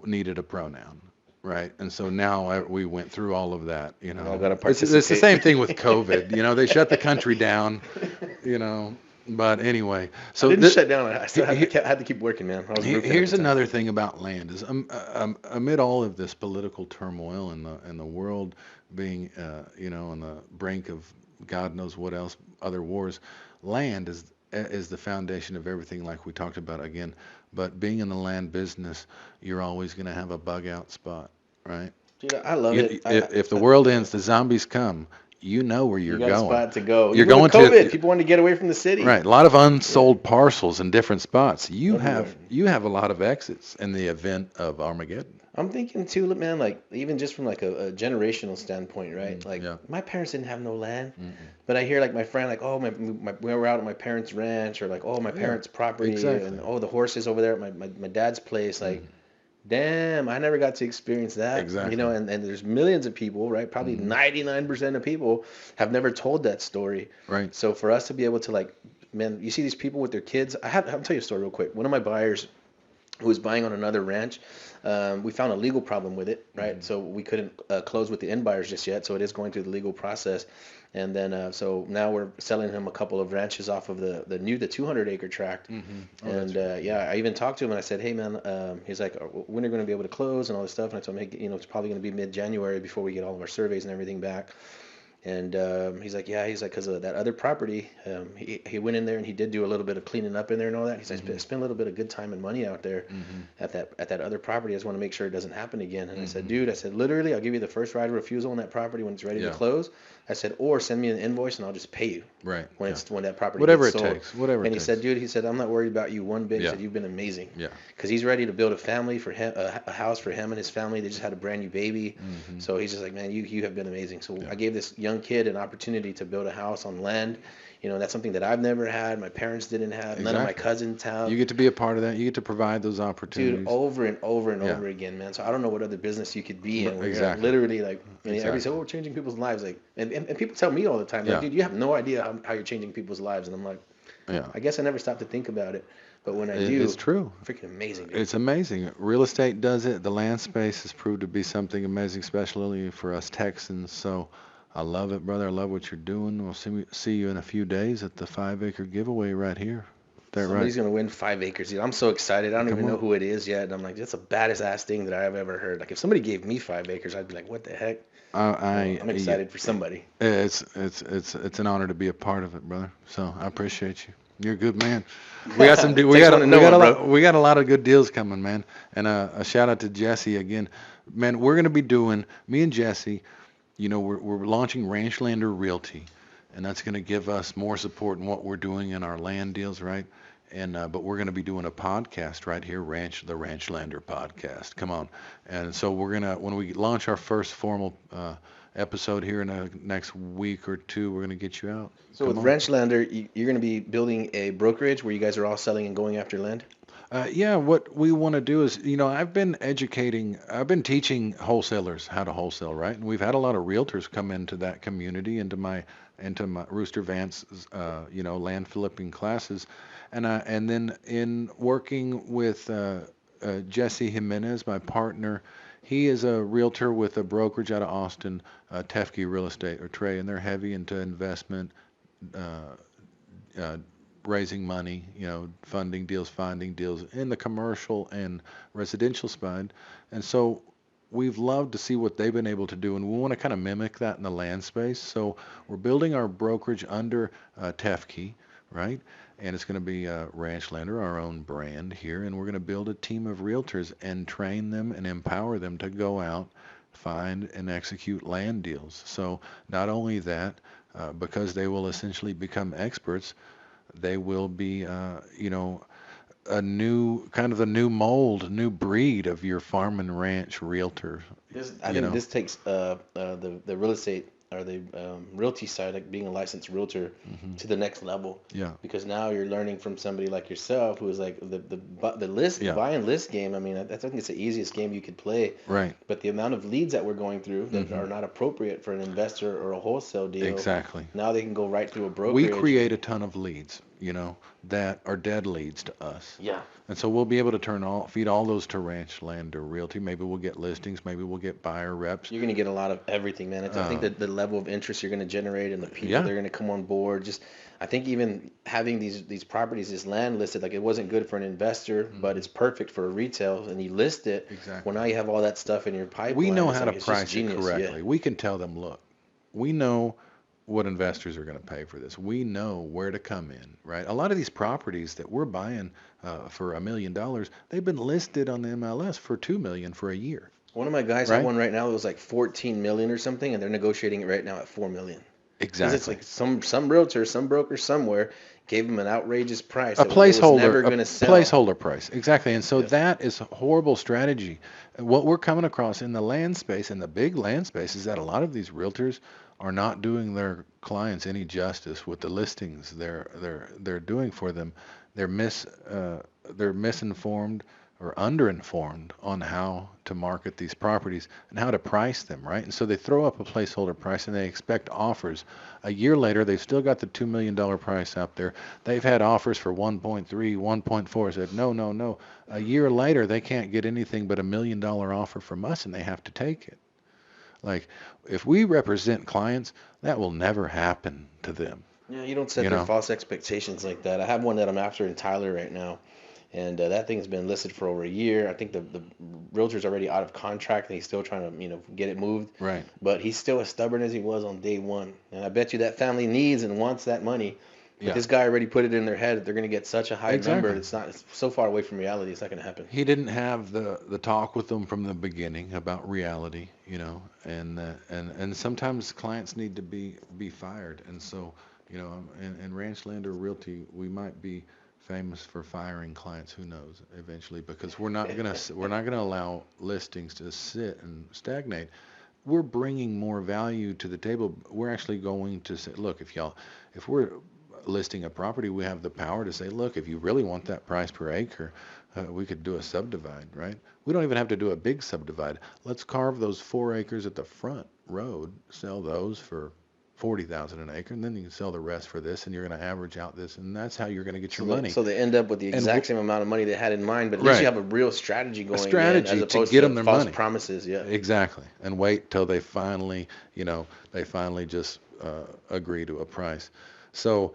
needed a pronoun, right? And so now we went through all of that, I gotta It's the participate. same thing with COVID. They shut the country down, But anyway, I so didn't shut down. I still had to keep working, man. I was roofing at here's the time. another thing about land is amid all of this political turmoil and the world being on the brink of God knows what else, other wars, land is the foundation of everything, like we talked about again. But being in the land business, you're always going to have a bug out spot, right? Dude, I love it. If the world ends, the zombies come, you know where You you're got a going. spot to go. You're Even going with to COVID, people wanted to get away from the city. right. A lot of unsold parcels in different spots. You Everywhere. have a lot of exits in the event of Armageddon. I'm thinking too, man, like even just from like a generational standpoint, right? Like yeah. my parents didn't have no land, Mm-mm. but I hear like my friend like, oh we were out at my parents' ranch, or like, oh my parents' property, exactly. and oh the horses over there at my dad's place, like. Damn, I never got to experience that. Exactly. And there's millions of people, right? Probably 99% of people have never told that story. Right. So for us to be able to like, man, you see these people with their kids. I'll tell you a story real quick. One of my buyers who was buying on another ranch, we found a legal problem with it, right? So we couldn't close with the end buyers just yet. So it is going through the legal process. And then, so now we're selling him a couple of ranches off of the 200-acre tract. Mm-hmm. And I even talked to him and I said, hey man, he's like, when are you going to be able to close and all this stuff? And I told him, hey, it's probably going to be mid-January before we get all of our surveys and everything back. And he's like, because of that other property, he went in there and he did do a little bit of cleaning up in there and all that. He's like, I spent a little bit of good time and money out there at that other property. I just want to make sure it doesn't happen again. And I said, dude, literally, I'll give you the first right of refusal on that property when it's ready to close. I said, or send me an invoice and I'll just pay you. Right. When that property whatever gets it sold. takes. Whatever. And it he takes. said, I'm not worried about you one bit. He Yeah. said, you've been amazing. Yeah. Because he's ready to build a family for him, a house for him and his family. They just had a brand new baby. So he's just like, man, you have been amazing. So I gave this young kid an opportunity to build a house on land. That's something that I've never had. My parents didn't have. Exactly. None of my cousins have. You get to be a part of that. You get to provide those opportunities. Dude, over and over and over again, man. So I don't know what other business you could be in. Where Exactly. You're literally like, everybody says, oh, we're changing people's lives. Like, and people tell me all the time, like, dude, you have no idea how you're changing people's lives. And I'm like, I guess I never stopped to think about it. But when I do, it's true. Freaking amazing. Dude. It's amazing. Real estate does it. The land space has proved to be something amazing, especially for us Texans. So I love it, brother. I love what you're doing. We'll see you in a few days at the 5-acre giveaway right here. Somebody's going to win 5 acres. Dude, I'm so excited. I don't even know who it is yet. And I'm like, that's the baddest ass thing that I've ever heard. Like, if somebody gave me 5 acres, I'd be like, what the heck? I'm excited for somebody. It's an honor to be a part of it, brother. So I appreciate you. You're a good man. We got a lot of good deals coming, man. And a shout out to Jesse again, man. We're gonna be doing me and Jesse. We're launching Ranchland Realty, and that's gonna give us more support in what we're doing in our land deals, right? And but we're gonna be doing a podcast right here, the Ranchland podcast. Come on. And so when we launch our first formal episode here in the next week or two, we're going to get you out. So with Ranchland, you're going to be building a brokerage where you guys are all selling and going after land? What we want to do is, I've been teaching wholesalers how to wholesale, right? And we've had a lot of realtors come into that community, into my Rooster Vance, land flipping classes. And then in working with Jesse Jimenez, my partner, he is a realtor with a brokerage out of Austin, Tefke Real Estate, or Trey, and they're heavy into investment, raising money, funding deals, finding deals in the commercial and residential side. And so we've loved to see what they've been able to do, and we want to kind of mimic that in the land space. So we're building our brokerage under Tefke. right? And it's going to be Ranchland, our own brand here, and we're going to build a team of realtors and train them and empower them to go out, find and execute land deals. So not only that, because they will essentially become experts, they will be, a new kind of a new mold, new breed of your farm and ranch realtor. I You think know. this takes the real estate or the realty side, like being a licensed realtor, Hmm. to the next level. Yeah. Because now you're learning from somebody like yourself who is like the list, the Yeah. buy and list game. I mean, I think it's the easiest game you could play. Right. But the amount of leads that we're going through that Hmm. are not appropriate for an investor or a wholesale deal, Exactly. now they can go right through a We brokerage. create a ton of leads, that are dead leads to us. Yeah. And so we'll be able to feed all those to ranch land or realty. Maybe we'll get listings, maybe we'll get buyer reps. You're gonna get a lot of everything, man. I think Uh, that the level of interest you're gonna generate and the people yeah. that are gonna come on board. Just, I think even having these properties, this land listed, like it wasn't good for an investor, but Hmm. it's perfect for a retail, and you list it. Well, Exactly. now you have all that stuff in your We pipeline. know It's how to like it's just price it genius. Yeah. correctly. We can tell them, look, we know what investors are going to pay for this. We know where to come in, right? A lot of these properties that we're buying for $1 million, they've been listed on the MLS for 2 million for a year, One of my guys have right? one right now that was like 14 million or something, and they're negotiating it right now at 4 million. Because it's Exactly. like some realtor, some broker somewhere gave them an outrageous price A that it was placeholder, never a gonna sell. placeholder price. Exactly. And so Yeah. that is a horrible strategy. And what we're coming across in the land space, in the big land space, is that a lot of these realtors are not doing their clients any justice with the listings they're doing for them. They're mis they're misinformed or underinformed on how to market these properties and how to price them, right? And so they throw up a placeholder price and they expect offers. A year later, they've still got the $2 million price out there. They've had offers for 1.3, 1.4. Said, no, no, no. A year later, they can't get anything but $1 million offer from us and they have to take it. Like, if we represent clients, that will never happen to them, Yeah, you don't set you their know? false expectations like that. I have one that I'm after in Tyler right now, and that thing's been listed for over a year. I think the realtor's already out of contract, and he's still trying to, get it moved. Right. But he's still as stubborn as he was on day one. And I bet you that family needs and wants that money. But Yeah, this guy already put it in their head that they're going to get such a high number. exactly. It's so far away from reality. It's not going to happen. He didn't have the talk with them from the beginning about reality, and sometimes clients need to be fired, and so in Ranchland or Realty, we might be famous for firing clients. Who knows? Eventually, because we're not gonna allow listings to sit and stagnate. We're bringing more value to the table. We're actually going to say, look, if we're listing a property, we have the power to say, look, if you really want that price per acre, we could do a subdivide, right? We don't even have to do a big subdivide. Let's carve those 4 acres at the front road, sell those for 40,000 an acre, and then you can sell the rest for this, and you're going to average out this, and that's how you're going to get So your they, money. so they end up with the And exact same amount of money they had in mind, but at least you right, have a real strategy a going in as strategy to opposed get to them their false money. promises. Yeah. Exactly, and wait till they finally just agree to a price. So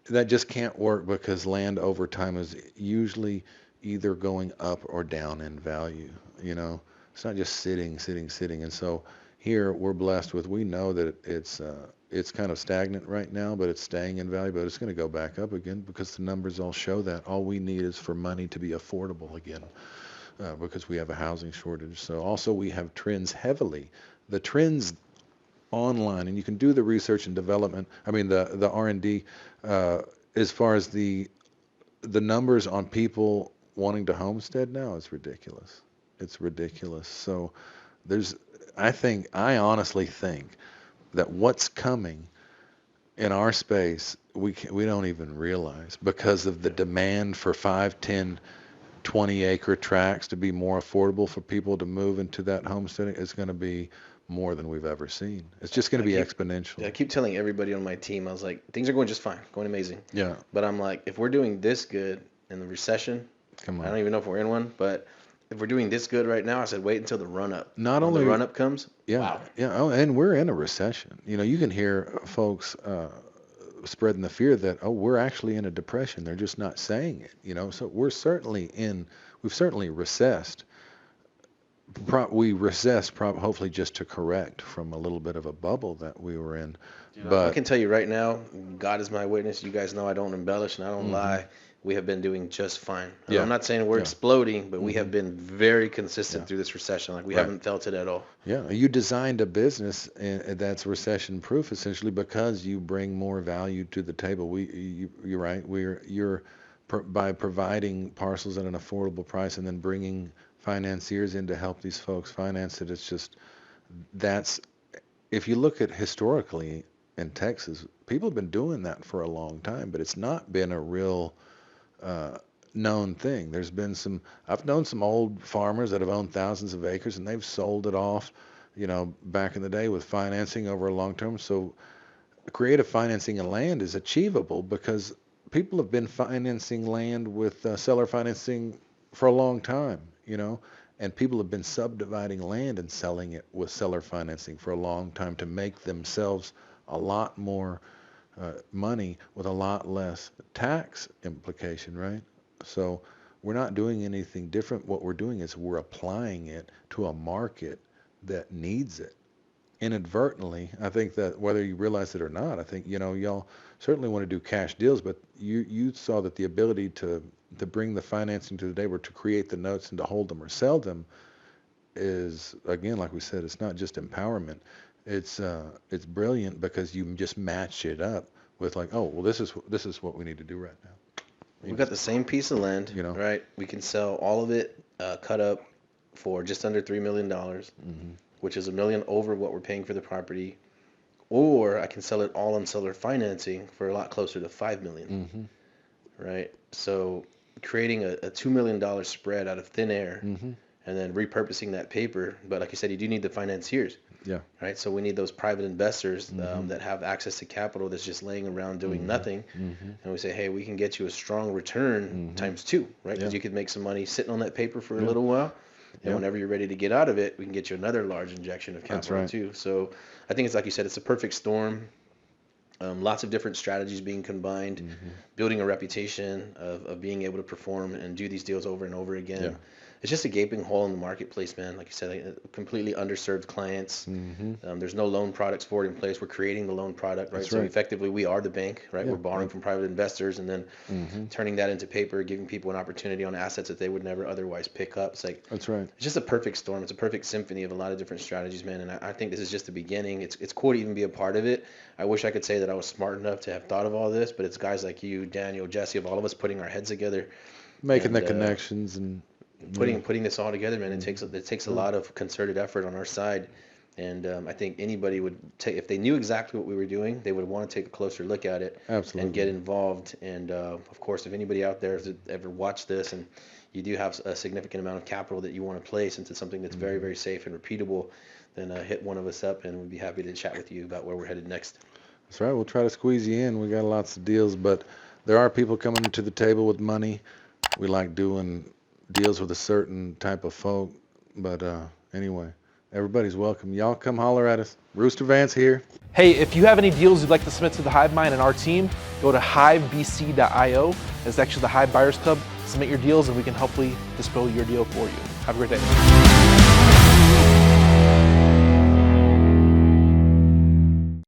that just can't work because land over time is usually either going up or down in value. You know, it's not just sitting, sitting, sitting. And so here we're blessed with, we know that it's kind of stagnant right now, but it's staying in value, but it's going to go back up again because the numbers all show that. All we need is for money to be affordable again, because we have a housing shortage. So also we have trends heavily. The trends online, and you can do the research and development. I mean the R&D, as far as the numbers on people wanting to homestead now, it's ridiculous. It's ridiculous. So there's, I honestly think that what's coming in our space we don't even realize because of the demand for 5, 10, 20 acre tracts to be more affordable for people to move into that homesteading. It's going to be more than we've ever seen. It's just going to I be keep exponential. I keep telling everybody on my team, I was like, things are going just fine, going amazing. Yeah, But I'm like, if we're doing this good in the recession, come I on. don't even know if we're in one, but if we're doing this good right now, I said wait until the run up. Not When the only, run up comes, yeah, wow. yeah, oh, and we're in a recession. You can hear folks spreading the fear that, oh, we're actually in a depression. They're just not saying it. So we've certainly recessed we recessed, hopefully just to correct from a little bit of a bubble that we were in. Dude, I But can tell you right now, God is my witness. You guys know I don't embellish and I don't hmm lie. We have been doing just fine. And yeah, I'm not saying we're yeah, exploding, but we hmm have been very consistent yeah, through this recession. Like we right. haven't felt it at all. Yeah, you designed a business that's recession proof essentially because you bring more value to the table. You're right. By providing parcels at an affordable price and then bringing financiers in to help these folks finance it. It's just that's if you look at historically in Texas, people have been doing that for a long time, but it's not been a real uh, known thing. I've known some old farmers that have owned thousands of acres and they've sold it off, back in the day with financing over a long term. So creative financing of land is achievable because people have been financing land with seller financing for a long time, and people have been subdividing land and selling it with seller financing for a long time to make themselves a lot more money with a lot less tax implication, right? So we're not doing anything different. What we're doing is we're applying it to a market that needs it inadvertently. I think that whether you realize it or not, I think y'all certainly want to do cash deals, but you saw that the ability to bring the financing to the table, to create the notes and to hold them or sell them is, again, like we said, it's not just empowerment. It's brilliant because you just match it up with like, oh well, this is what we need to do right now. We've got the same piece of land, right? We can sell all of it cut up for just under $3 million, which is $1 million over what we're paying for the property. Or I can sell it all on seller financing for a lot closer to $5 million, right? So creating a $2 million spread out of thin air and then repurposing that paper. But like you said, you do need the financiers. Yeah. Right. So we need those private investors that have access to capital that's just laying around doing nothing. And we say, hey, we can get you a strong return times two, right? Because you could make some money sitting on that paper for a little while. And whenever you're ready to get out of it, we can get you another large injection of capital too. So I think it's like you said, it's a perfect storm. Lots of different strategies being combined, building a reputation of being able to perform and do these deals over and over again. Yeah. It's just a gaping hole in the marketplace, man. Like you said, completely underserved clients. There's no loan products for it in place. We're creating the loan product, right? So effectively, we are the bank, right? We're borrowing from private investors and then turning that into paper, giving people an opportunity on assets that they would never otherwise pick up. It's like That's right. It's just a perfect storm. It's a perfect symphony of a lot of different strategies, man. And I think this is just the beginning. It's cool to even be a part of it. I wish I could say that I was smart enough to have thought of all this, but it's guys like you, Daniel, Jesse, of all of us putting our heads together, making the connections and putting this all together, man. It takes a lot of concerted effort on our side, and I think anybody would take, if they knew exactly what we were doing, they would want to take a closer look at it. Absolutely. And get involved. And of course, if anybody out there has ever watched this and you do have a significant amount of capital that you want to place into something that's very, very safe and repeatable, then hit one of us up and we'd be happy to chat with you about where we're headed next. That's right. We'll try to squeeze you in. We got lots of deals, but there are people coming to the table with money. We like doing deals with a certain type of folk, but anyway, everybody's welcome. Y'all come holler at us. Rooster Vance here. Hey, if you have any deals you'd like to submit to the Hive Mind and our team, go to hivebc.io. It's actually the Hive Buyers Club. Submit your deals and we can hopefully dispose your deal for you. Have a great day.